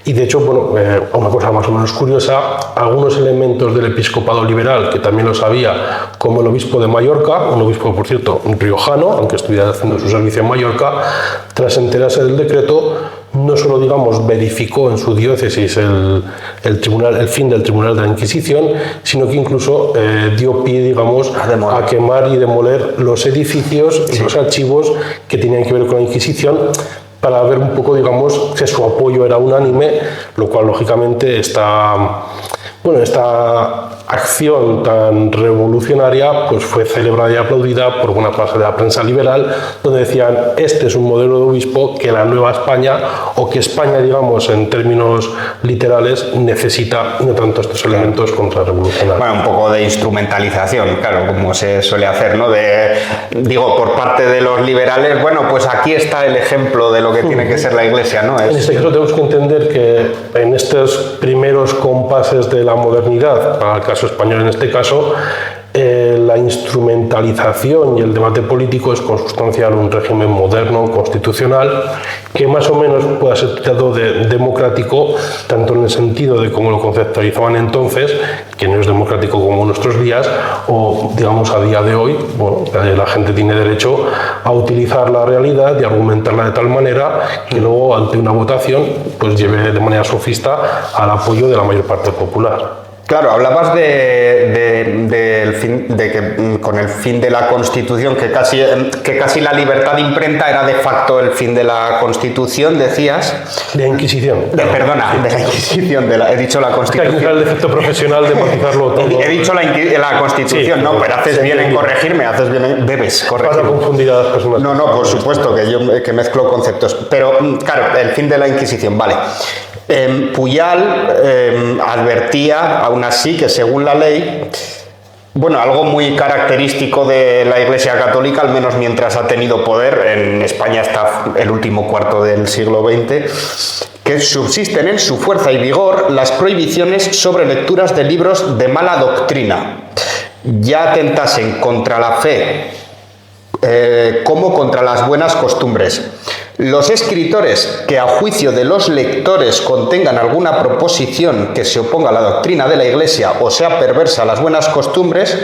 Y de hecho, bueno, una cosa más o menos curiosa, algunos elementos del episcopado liberal, que también lo sabía, como el obispo de Mallorca, un obispo, por cierto, riojano, aunque estuviera haciendo su servicio en Mallorca, tras enterarse del decreto, no solo, digamos, verificó en su diócesis el fin del Tribunal de la Inquisición, sino que incluso dio pie, digamos, a quemar y demoler los edificios y los archivos que tenían que ver con la Inquisición, para ver un poco, digamos, que su apoyo era unánime, lo cual lógicamente esta acción tan revolucionaria pues fue celebrada y aplaudida por buena parte de la prensa liberal, donde decían, este es un modelo de obispo que la nueva España, o que España, digamos, en términos literales, necesita, y no tanto estos elementos contrarrevolucionarios. Bueno, un poco de instrumentalización, claro, como se suele hacer, ¿no? Digo, por parte de los liberales, bueno, pues aquí está el ejemplo de lo que tiene que ser la Iglesia, ¿no? En este caso tenemos que entender que en estos primeros compases de la modernidad, para el caso español en este caso, la instrumentalización y el debate político es consustancial a un régimen moderno, constitucional, que más o menos pueda ser tratado de democrático, tanto en el sentido de cómo lo conceptualizaban entonces, que no es democrático como nuestros días, o digamos a día de hoy, bueno, la gente tiene derecho a utilizar la realidad y argumentarla de tal manera que luego ante una votación pues lleve de manera sofista al apoyo de la mayor parte popular. Claro, hablabas del fin, de que con el fin de la Constitución, que casi la libertad de imprenta era de facto el fin de la Constitución, decías. De Inquisición. Perdona, de la Inquisición, he dicho la Constitución. Es que hay el defecto profesional de matizarlo todo. He dicho la Constitución, sí, no, pero haces bien en corregirme, debes corregirme. Para confundir a las personas. No, por supuesto, que mezclo conceptos. Pero, claro, el fin de la Inquisición, vale. Pujal advertía, aún así, que según la ley, bueno, algo muy característico de la Iglesia Católica, al menos mientras ha tenido poder, en España hasta el último cuarto del siglo XX, que subsisten en su fuerza y vigor las prohibiciones sobre lecturas de libros de mala doctrina, ya atentasen contra la fe como contra las buenas costumbres. Los escritores que a juicio de los lectores contengan alguna proposición que se oponga a la doctrina de la Iglesia o sea perversa a las buenas costumbres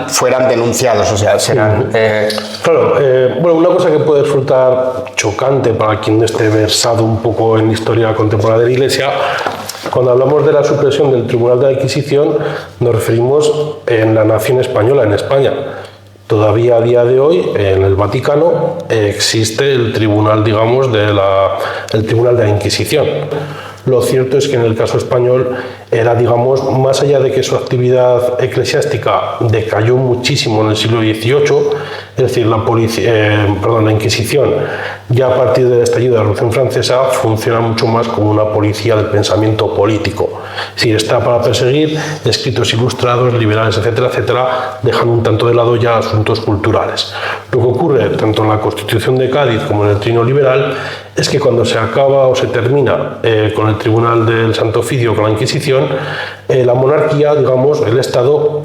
fueran denunciados, o sea, serán... Claro, bueno, una cosa que puede resultar chocante para quien esté versado un poco en historia contemporánea de la Iglesia, cuando hablamos de la supresión del Tribunal de la Inquisición, nos referimos en la nación española, en España. Todavía a día de hoy, en el Vaticano, existe el tribunal, digamos, el Tribunal de la Inquisición. Lo cierto es que en el caso español era, digamos, más allá de que su actividad eclesiástica decayó muchísimo en el siglo XVIII, es decir, la Inquisición, ya a partir del estallido de la Revolución Francesa, funciona mucho más como una policía del pensamiento político. Es decir, está para perseguir escritos ilustrados, liberales, etcétera, etcétera, dejando un tanto de lado ya asuntos culturales. Lo que ocurre tanto en la Constitución de Cádiz como en el Trino Liberal es que cuando se acaba o se termina con el Tribunal del Santo Oficio, con la Inquisición, la monarquía, digamos, el Estado,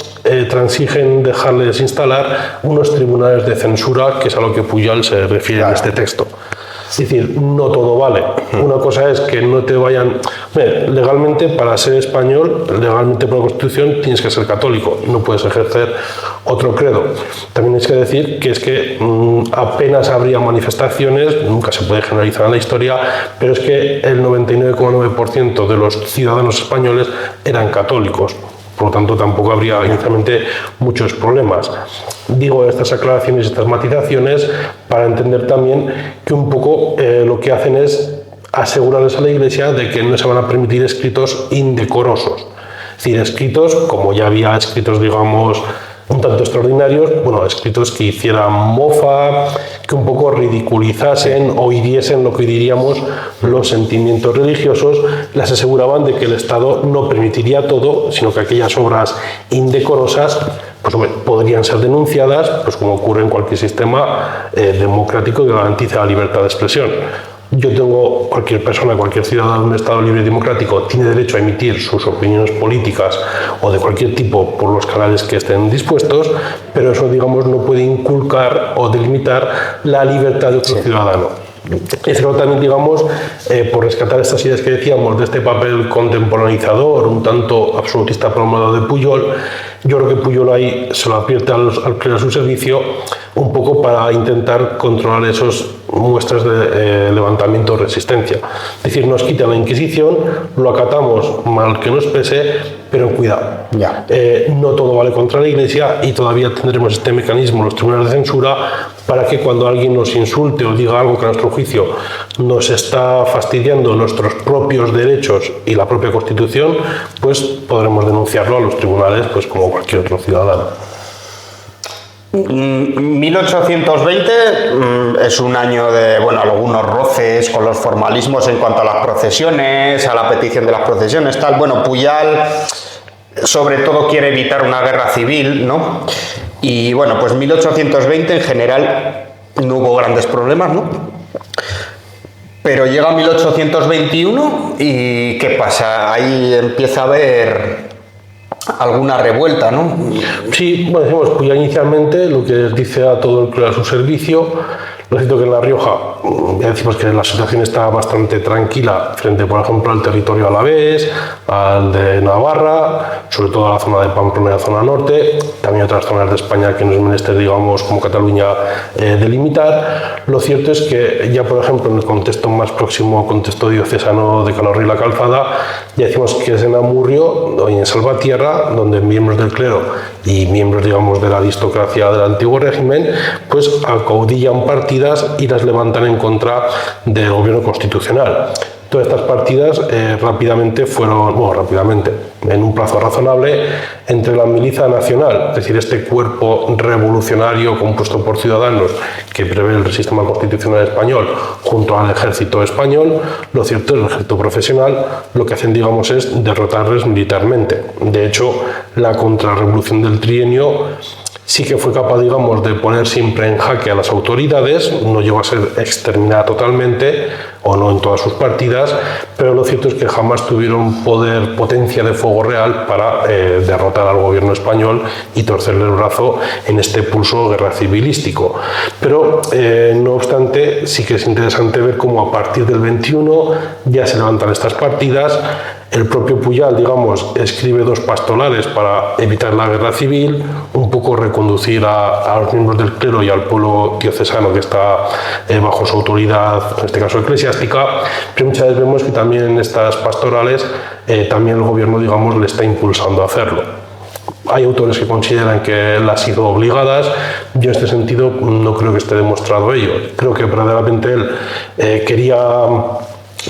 transige en dejarles instalar unos tribunales de censura, que es a lo que Pujal se refiere en este texto. Es decir, no todo vale. Una cosa es que no te vayan... Legalmente, para ser español, legalmente por la Constitución, tienes que ser católico, no puedes ejercer otro credo. También es que decir que es que apenas habría manifestaciones, nunca se puede generalizar en la historia, pero es que el 99,9% de los ciudadanos españoles eran católicos. Por lo tanto, tampoco habría inicialmente muchos problemas. Digo estas aclaraciones y estas matizaciones para entender también que un poco lo que hacen es asegurarles a la Iglesia de que no se van a permitir escritos indecorosos. Es decir, escritos, como ya había escritos, digamos, un tanto extraordinarios, bueno, escritos que hicieran mofa, que un poco ridiculizasen o hiriesen lo que diríamos los sentimientos religiosos, les aseguraban de que el Estado no permitiría todo, sino que aquellas obras indecorosas pues, podrían ser denunciadas, pues como ocurre en cualquier sistema democrático que garantice la libertad de expresión. Cualquier persona, cualquier ciudadano de un Estado libre y democrático tiene derecho a emitir sus opiniones políticas o de cualquier tipo por los canales que estén dispuestos, pero eso, digamos, no puede inculcar o delimitar la libertad de otro ciudadano. Es que también, digamos, por rescatar estas ideas que decíamos de este papel contemporaneizador, un tanto absolutista por un lado de Pujol, yo creo que Pujol ahí se lo advierte al clero a su servicio un poco para intentar controlar esas muestras de levantamiento o resistencia. Es decir, nos quitan la Inquisición, lo acatamos mal que nos pese, pero cuidado. No todo vale contra la Iglesia y todavía tendremos este mecanismo, los tribunales de censura, para que cuando alguien nos insulte o diga algo que a nuestro juicio nos está fastidiando nuestros propios derechos y la propia Constitución, pues podremos denunciarlo a los tribunales, pues como cualquier otro ciudadano. 1820 es un año de, algunos roces con los formalismos en cuanto a las procesiones, a la petición de las procesiones, tal. Pujol sobre todo quiere evitar una guerra civil, ¿no? Y pues 1820 en general no hubo grandes problemas, ¿no? Pero llega 1821 y ¿qué pasa? Ahí empieza a haber alguna revuelta, ¿no? Sí, decimos, Pujol inicialmente lo que dice a todo el clero a su servicio. Lo cierto que en La Rioja ya decimos que la situación está bastante tranquila frente, por ejemplo, al territorio alavés, al de Navarra, sobre todo a la zona de Pamplona y la zona norte, también otras zonas de España que no es menester, digamos, como Cataluña, delimitar. Lo cierto es que ya, por ejemplo, en el contexto más próximo, contexto diocesano de Calahorra y la Calzada, ya decimos que es en Amurrio y en Salvatierra, donde miembros del clero y miembros, digamos, de la aristocracia del antiguo régimen, pues acaudillan partidas y las levantan en contra del gobierno constitucional. Todas estas partidas rápidamente, en un plazo razonable, entre la Milicia Nacional, es decir, este cuerpo revolucionario compuesto por ciudadanos que prevé el sistema constitucional español, junto al ejército español. Lo cierto es que el ejército profesional lo que hacen, digamos, es derrotarles militarmente. De hecho, la contrarrevolución del trienio sí que fue capaz, digamos, de poner siempre en jaque a las autoridades, no llegó a ser exterminada totalmente, o no en todas sus partidas, pero lo cierto es que jamás tuvieron potencia de fuego real para derrotar al gobierno español y torcerle el brazo en este pulso guerra civilístico. Pero, no obstante, sí que es interesante ver cómo a partir del 21 ya se levantan estas partidas. El propio Pujol, digamos, escribe 2 pastorales para evitar la guerra civil, un poco reconducir a los miembros del clero y al pueblo diocesano que está bajo su autoridad, en este caso eclesiástica, pero muchas veces vemos que también en estas pastorales también el gobierno, digamos, le está impulsando a hacerlo. Hay autores que consideran que él ha sido obligadas. Yo en este sentido no creo que esté demostrado ello. Creo que verdaderamente él quería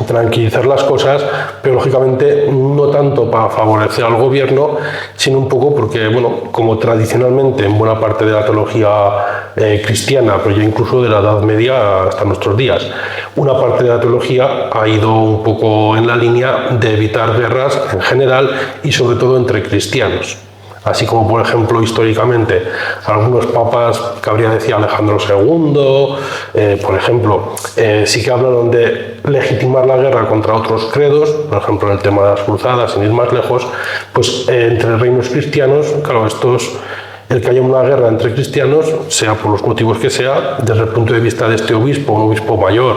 tranquilizar las cosas, pero lógicamente no tanto para favorecer al gobierno, sino un poco porque, como tradicionalmente en buena parte de la teología cristiana, pero ya incluso de la Edad Media hasta nuestros días, una parte de la teología ha ido un poco en la línea de evitar guerras en general y sobre todo entre cristianos. Así como, por ejemplo, históricamente, algunos papas, cabría decir Alejandro II, por ejemplo, sí que hablaron de legitimar la guerra contra otros credos, por ejemplo, en el tema de las cruzadas, sin ir más lejos, pues entre reinos cristianos, claro, estos el que haya una guerra entre cristianos, sea por los motivos que sea, desde el punto de vista de este obispo, un obispo mayor,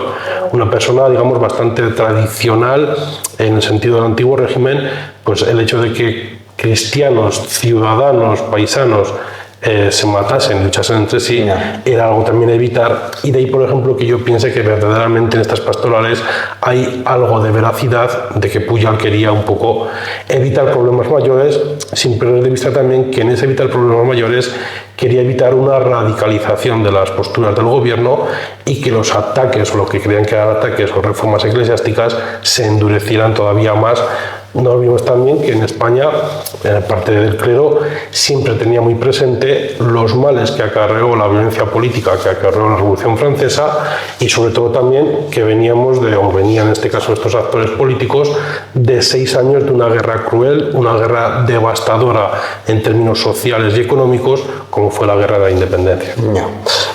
una persona, digamos, bastante tradicional en el sentido del antiguo régimen, pues el hecho de que cristianos, ciudadanos, paisanos, se matasen, luchasen entre sí, era algo también a evitar, y de ahí, por ejemplo, que yo piense que verdaderamente en estas pastorales hay algo de veracidad, de que Pujol quería un poco evitar problemas mayores, sin perder de vista también que en ese evitar problemas mayores quería evitar una radicalización de las posturas del gobierno y que los ataques, o lo que creían que eran ataques o reformas eclesiásticas, se endurecieran todavía más. No olvidemos también que en España, parte del clero, siempre tenía muy presente los males que acarreó la violencia política, que acarreó la Revolución Francesa, y sobre todo también que venían en este caso estos actores políticos, de 6 años de una guerra cruel, una guerra devastadora en términos sociales y económicos, como fue la Guerra de la Independencia.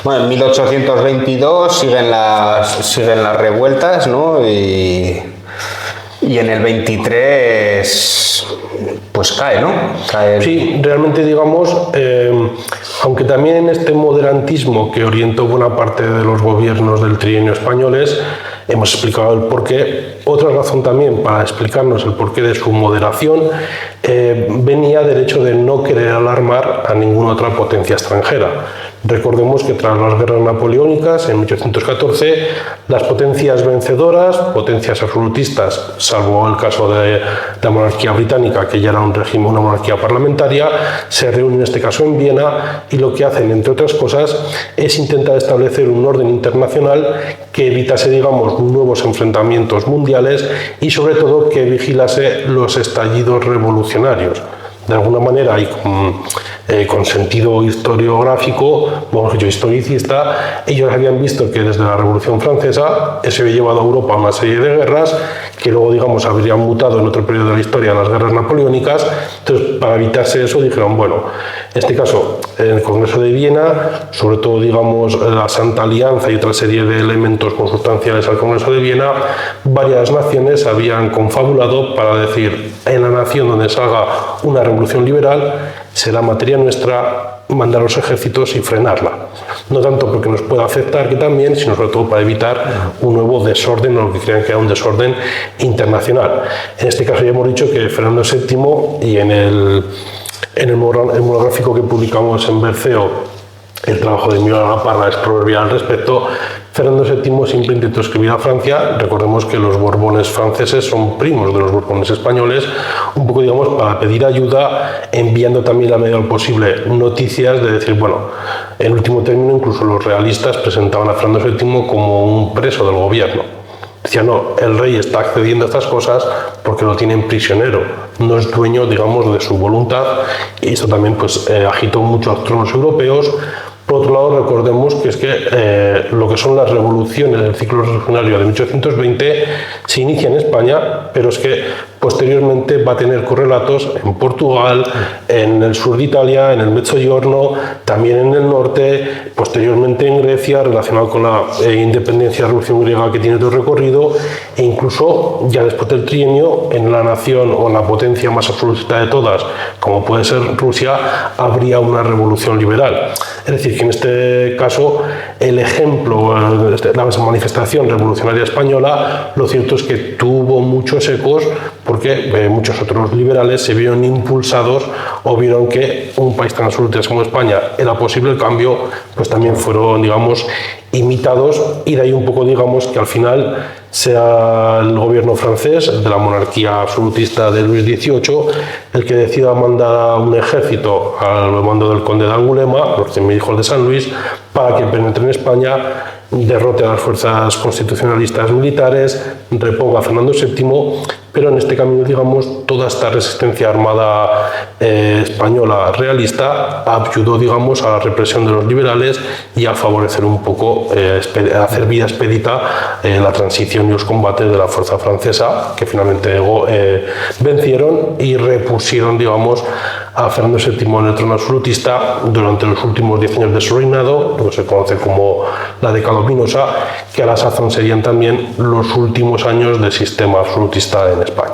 Bueno, en 1822 siguen las revueltas, ¿no? Y en el 23 pues cae, ¿no? Sí, realmente, digamos, aunque también en este moderantismo que orientó buena parte de los gobiernos del trienio españoles, hemos explicado el porqué. Otra razón también para explicarnos el porqué de su moderación venía del hecho de no querer alarmar a ninguna otra potencia extranjera. Recordemos que tras las guerras napoleónicas, en 1814, las potencias vencedoras, potencias absolutistas, salvo el caso de la monarquía británica, que ya era un régimen, una monarquía parlamentaria, se reúnen en este caso en Viena y lo que hacen, entre otras cosas, es intentar establecer un orden internacional que evitase, digamos, nuevos enfrentamientos mundiales y sobre todo que vigilase los estallidos revolucionarios. De alguna manera, y con sentido historiográfico, historicista, ellos habían visto que desde la Revolución Francesa se había llevado a Europa una serie de guerras que luego, digamos, habrían mutado en otro periodo de la historia, las guerras napoleónicas. Entonces, para evitarse eso, dijeron, bueno, en este caso, en el Congreso de Viena, sobre todo, digamos, la Santa Alianza y otra serie de elementos consustanciales al Congreso de Viena, varias naciones habían confabulado para decir, en la nación donde salga una revolución liberal, será materia nuestra mandar los ejércitos y frenarla. No tanto porque nos pueda afectar, que también, sino sobre todo para evitar un nuevo desorden, o lo que crean que era un desorden internacional. En este caso ya hemos dicho que Fernando VII, y en el monográfico que publicamos en Berceo, el trabajo de Miguel Parra es proverbial al respecto, Fernando VII siempre intentó escribir a Francia. Recordemos que los Borbones franceses son primos de los Borbones españoles, un poco, digamos, para pedir ayuda, enviando también a medida posible noticias de decir, bueno, en último término incluso los realistas presentaban a Fernando VII como un preso del gobierno. Decían, no, el rey está accediendo a estas cosas porque lo tienen prisionero, no es dueño, digamos, de su voluntad, y esto también pues agitó mucho a los tronos europeos. Por otro lado, recordemos que es que lo que son las revoluciones del ciclo revolucionario de 1820 se inicia en España, pero es que posteriormente va a tener correlatos en Portugal, en el sur de Italia, en el Mezzogiorno, también en el norte, posteriormente en Grecia, relacionado con la independencia de la Revolución griega, que tiene otro recorrido, e incluso ya después del trienio, en la nación o en la potencia más absoluta de todas, como puede ser Rusia, habría una revolución liberal. Es decir, que en este caso el ejemplo, la manifestación revolucionaria española, lo cierto es que tuvo muchos ecos, porque muchos otros liberales se vieron impulsados o vieron que un país tan absolutista como España era posible el cambio, pues también fueron, digamos, imitados, y de ahí un poco, digamos, que al final sea el gobierno francés, el de la monarquía absolutista de Luis XVIII, el que decida mandar un ejército al mando del conde de Angulema, los hijos de San Luis, para que penetre en España, derrote a las fuerzas constitucionalistas militares, reponga a Fernando VII, pero en este camino, digamos, toda esta resistencia armada española realista ayudó, digamos, a la represión de los liberales y a favorecer un poco, a hacer vida expedita la transición y los combates de la fuerza francesa, que finalmente vencieron y repusieron, digamos, a Fernando VII en el trono absolutista durante los últimos 10 años de su reinado, lo que se conoce como la década ominosa, que a la sazón serían también los últimos años del sistema absolutista en España.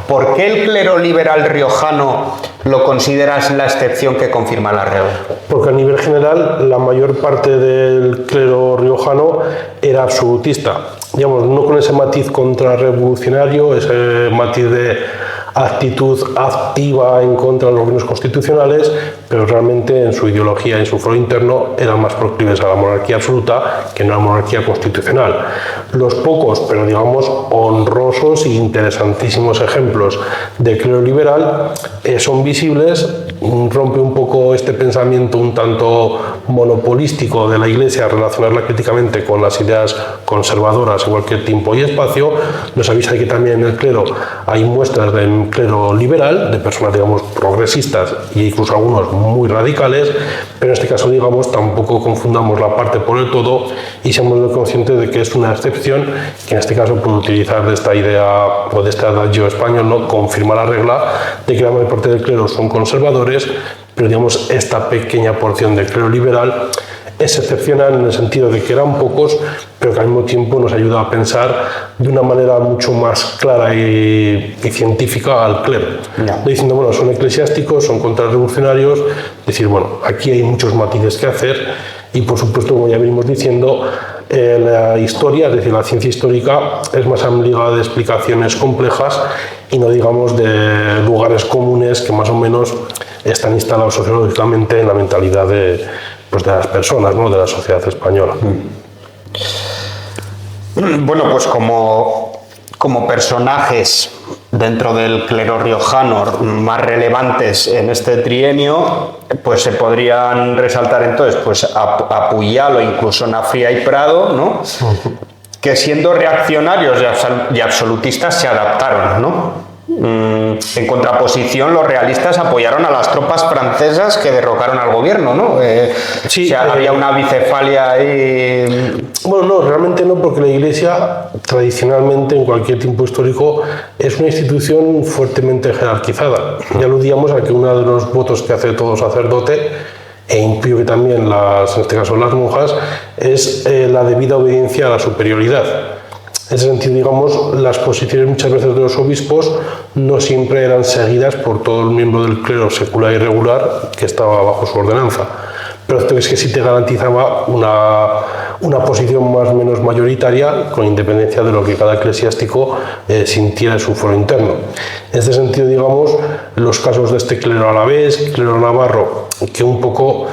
¿Por qué el clero liberal riojano lo consideras la excepción que confirma la regla? Porque a nivel general la mayor parte del clero riojano era absolutista, digamos, no con ese matiz contrarrevolucionario, ese matiz de actitud activa en contra de los gobiernos constitucionales, pero realmente en su ideología, en su foro interno, eran más proclives a la monarquía absoluta que no a la monarquía constitucional. Los pocos, pero digamos honrosos e interesantísimos ejemplos de clero liberal son visibles, rompe un poco este pensamiento un tanto monopolístico de la Iglesia, relacionarla críticamente con las ideas conservadoras en cualquier tiempo y espacio. Nos avisa de que también en el clero hay muestras de clero liberal, de personas, digamos, progresistas e incluso algunos muy radicales, pero en este caso, digamos, tampoco confundamos la parte por el todo y seamos conscientes de que es una excepción que en este caso puede utilizar de esta idea o de este adagio español, ¿no? Confirma la regla de que la mayor parte del clero son conservadores, pero digamos esta pequeña porción del clero liberal es excepcional en el sentido de que eran pocos, pero que al mismo tiempo nos ayuda a pensar de una manera mucho más clara y científica al clero. Diciendo, bueno, son eclesiásticos, son contrarrevolucionarios, decir, bueno, aquí hay muchos matices que hacer y por supuesto, como ya venimos diciendo, la historia, es decir, la ciencia histórica es más amiga de explicaciones complejas y no digamos de lugares comunes que más o menos están instalados sociológicamente en la mentalidad de las personas, ¿no? De la sociedad española. Bueno, pues como personajes dentro del clero riojano más relevantes en este trienio, pues se podrían resaltar entonces pues a Puyal o incluso Nafría y Prado, ¿no? Que siendo reaccionarios y absolutistas se adaptaron, ¿no? En contraposición, los realistas apoyaron a las tropas francesas que derrocaron al gobierno, ¿no? Sí, o sea, había una bicefalia ahí. Bueno, no, realmente no, porque la Iglesia, tradicionalmente, en cualquier tiempo histórico, es una institución fuertemente jerarquizada. Ya aludíamos a que uno de los votos que hace todo sacerdote, e intuyo que también, en este caso las monjas, es la debida obediencia a la superioridad. En ese sentido, digamos, las posiciones muchas veces de los obispos no siempre eran seguidas por todo el miembro del clero secular y regular que estaba bajo su ordenanza. Pero esto es que sí te garantizaba una posición más o menos mayoritaria con independencia de lo que cada eclesiástico sintiera en su foro interno. En este sentido, digamos, los casos de este clero alavés, clero navarro, que un poco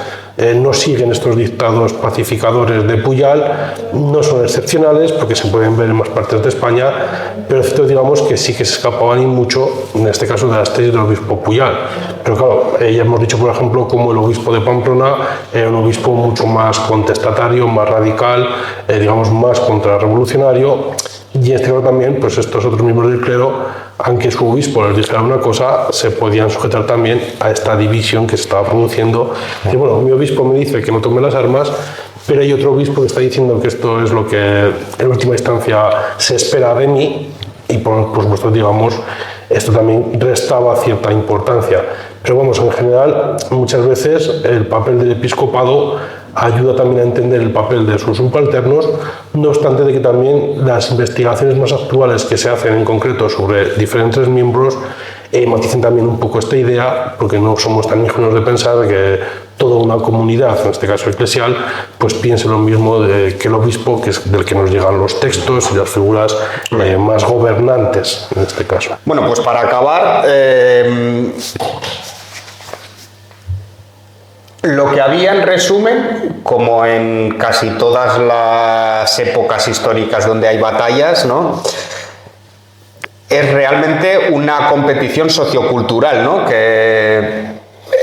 no siguen estos dictados pacificadores de Puyal, no son excepcionales porque se pueden ver en más partes de España, pero esto digamos que sí que se escapaban y mucho, en este caso de las tesis del obispo Puyal. Pero claro, ya hemos dicho por ejemplo como el obispo de Pamplona era un obispo mucho más contestatario, más radical, digamos más contrarrevolucionario, y en este caso también pues estos otros miembros del clero, aunque su obispo les dijera una cosa, se podían sujetar también a esta división que se estaba produciendo. Y bueno, mi obispo me dice que no tome las armas, pero hay otro obispo que está diciendo que esto es lo que en última instancia se espera de mí, y por supuesto, digamos, esto también restaba cierta importancia. Pero vamos, en general, muchas veces el papel del episcopado ayuda también a entender el papel de sus subalternos, no obstante de que también las investigaciones más actuales que se hacen en concreto sobre diferentes miembros matizan también un poco esta idea, porque no somos tan ingenuos de pensar que toda una comunidad, en este caso eclesial, pues piense lo mismo que el obispo, que es del que nos llegan los textos y las figuras más gobernantes en este caso. Bueno, pues para acabar, lo que había en resumen, como en casi todas las épocas históricas donde hay batallas, ¿no?, es realmente una competición sociocultural, ¿no?, que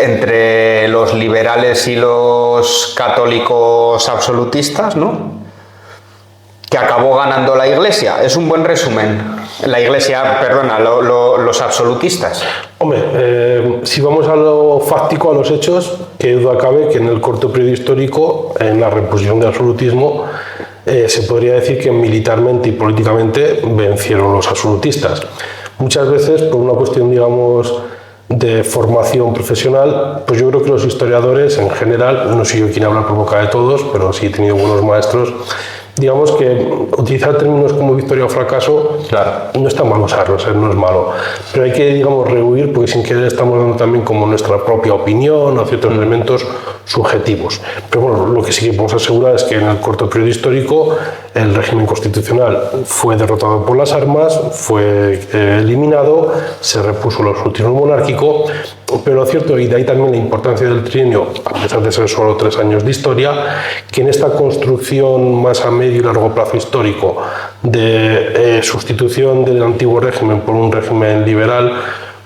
entre los liberales y los católicos absolutistas, ¿no?, que acabó ganando la Iglesia. Es un buen resumen. La Iglesia, perdona, los absolutistas. Hombre, si vamos a lo fáctico, a los hechos, que duda cabe que en el corto periodo histórico, en la reposición del absolutismo, se podría decir que militarmente y políticamente vencieron los absolutistas. Muchas veces, por una cuestión, digamos, de formación profesional, pues yo creo que los historiadores en general, no soy yo quien habla por boca de todos, pero sí he tenido buenos maestros, digamos que utilizar términos como victoria o fracaso no está mal usarlos, no es malo, pero hay que, digamos, rehuir porque sin querer estamos dando también como nuestra propia opinión o ciertos elementos subjetivos. Pero bueno, lo que sí que podemos asegurar es que en el corto periodo histórico el régimen constitucional fue derrotado por las armas, fue eliminado, se repuso el absolutismo monárquico, pero lo cierto, y de ahí también la importancia del trienio, a pesar de ser solo 3 años de historia, que en esta construcción más a medio y largo plazo histórico de sustitución del antiguo régimen por un régimen liberal,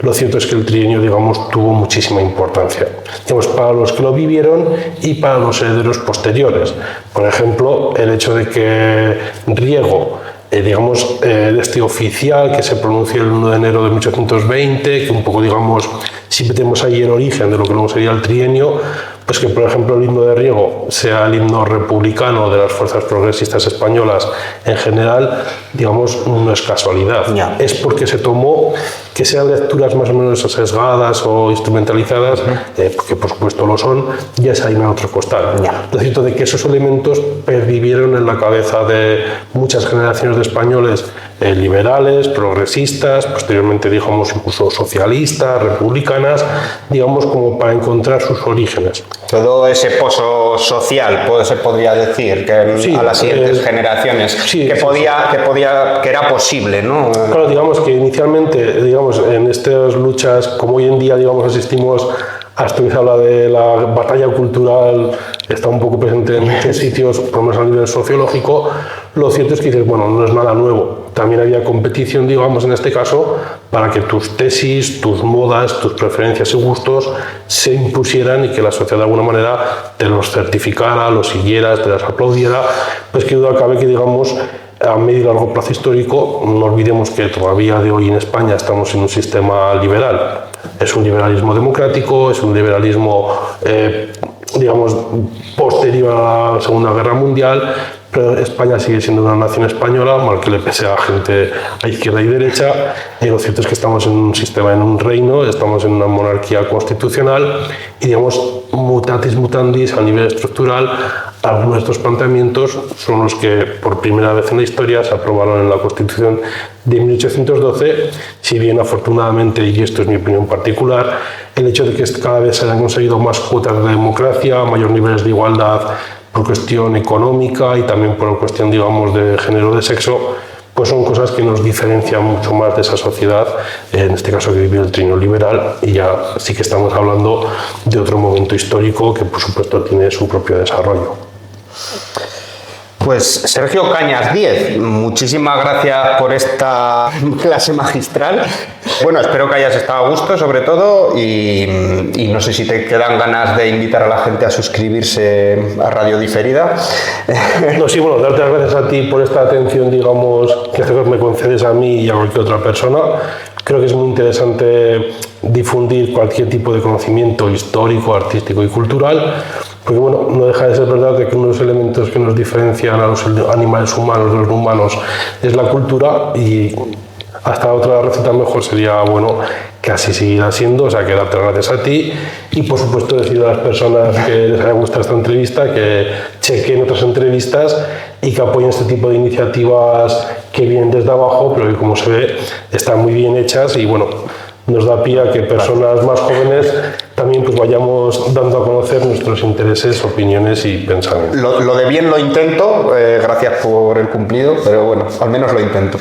lo cierto es que el trienio, digamos, tuvo muchísima importancia, digamos, para los que lo vivieron y para los herederos posteriores. Por ejemplo, el hecho de que Riego, digamos, este oficial que se pronunció el 1 de enero de 1820, que un poco, digamos, siempre tenemos ahí el origen de lo que luego sería el trienio, pues que, por ejemplo, el himno de Riego sea el himno republicano de las fuerzas progresistas españolas en general, digamos, no es casualidad. Es porque se tomó que sean lecturas más o menos sesgadas o instrumentalizadas, porque por supuesto lo son, ya se hay en otro costal. Lo cierto de que esos elementos pervivieron en la cabeza de muchas generaciones de españoles liberales, progresistas, posteriormente, digamos, incluso socialistas, republicanas, digamos, como para encontrar sus orígenes. Todo ese pozo social, se podría decir, que a las siguientes generaciones, que era posible, ¿no? Claro, digamos que inicialmente, digamos, en estas luchas, como hoy en día, digamos, asistimos hasta que se habla de la batalla cultural, está un poco presente en muchos sitios, por lo menos a nivel sociológico. Lo cierto es que dices, bueno, no es nada nuevo. También había competición, digamos, en este caso, para que tus tesis, tus modas, tus preferencias y gustos se impusieran y que la sociedad de alguna manera te los certificara, los siguiera, te las aplaudiera. Pues que duda cabe que, digamos, a medio y largo plazo histórico, no olvidemos que todavía de hoy en España estamos en un sistema liberal. Es un liberalismo democrático, es un liberalismo, digamos, posterior a la Segunda Guerra Mundial, pero España sigue siendo una nación española, mal que le pese a gente a izquierda y derecha, y lo cierto es que estamos en un sistema, en un reino, estamos en una monarquía constitucional, y digamos, mutatis mutandis a nivel estructural, algunos de estos planteamientos son los que por primera vez en la historia se aprobaron en la Constitución de 1812, si bien afortunadamente, y esto es mi opinión particular, el hecho de que cada vez se han conseguido más cuotas de democracia, mayores niveles de igualdad por cuestión económica y también por cuestión, digamos, de género, de sexo, pues son cosas que nos diferencian mucho más de esa sociedad, en este caso que vivió el trienio liberal, y ya sí que estamos hablando de otro momento histórico que por supuesto tiene su propio desarrollo. Pues Sergio Cañas Díez, muchísimas gracias por esta clase magistral. Bueno, espero que hayas estado a gusto sobre todo y no sé si te quedan ganas de invitar a la gente a suscribirse a Radio Diferida. No, sí, bueno, darte las gracias a ti por esta atención, digamos, que me concedes a mí y a cualquier otra persona. Creo que es muy interesante difundir cualquier tipo de conocimiento histórico, artístico y cultural, porque bueno, no deja de ser verdad que uno de los elementos que nos diferencian a los animales humanos de los no humanos es la cultura, y hasta otra receta mejor sería, bueno, que así seguirá siendo. O sea, que darte las gracias a ti y por supuesto decir a las personas que les haya gustado esta entrevista que chequen otras entrevistas y que apoyen este tipo de iniciativas que vienen desde abajo, pero que, como se ve, están muy bien hechas, y bueno, nos da pie a que personas más jóvenes también pues vayamos dando a conocer nuestros intereses, opiniones y pensamientos. Lo de bien lo intento, gracias por el cumplido, pero bueno, al menos lo intento.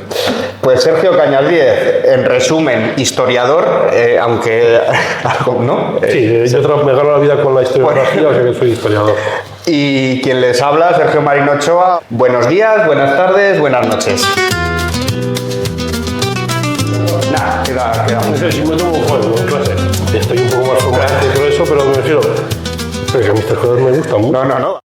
Pues Sergio Cañas Díez, en resumen, historiador, aunque algo, ¿no? Sí, yo me gano la vida con la historiografía, o sea que soy historiador. Y quien les habla, Sergio Marín Ochoa. Buenos días, buenas tardes, buenas noches. Nada, queda mucho. Si me tomo un juego en clase, estoy un poco más formado que todo eso, pero me refiero, pero que a mis juegos me gustan mucho. No.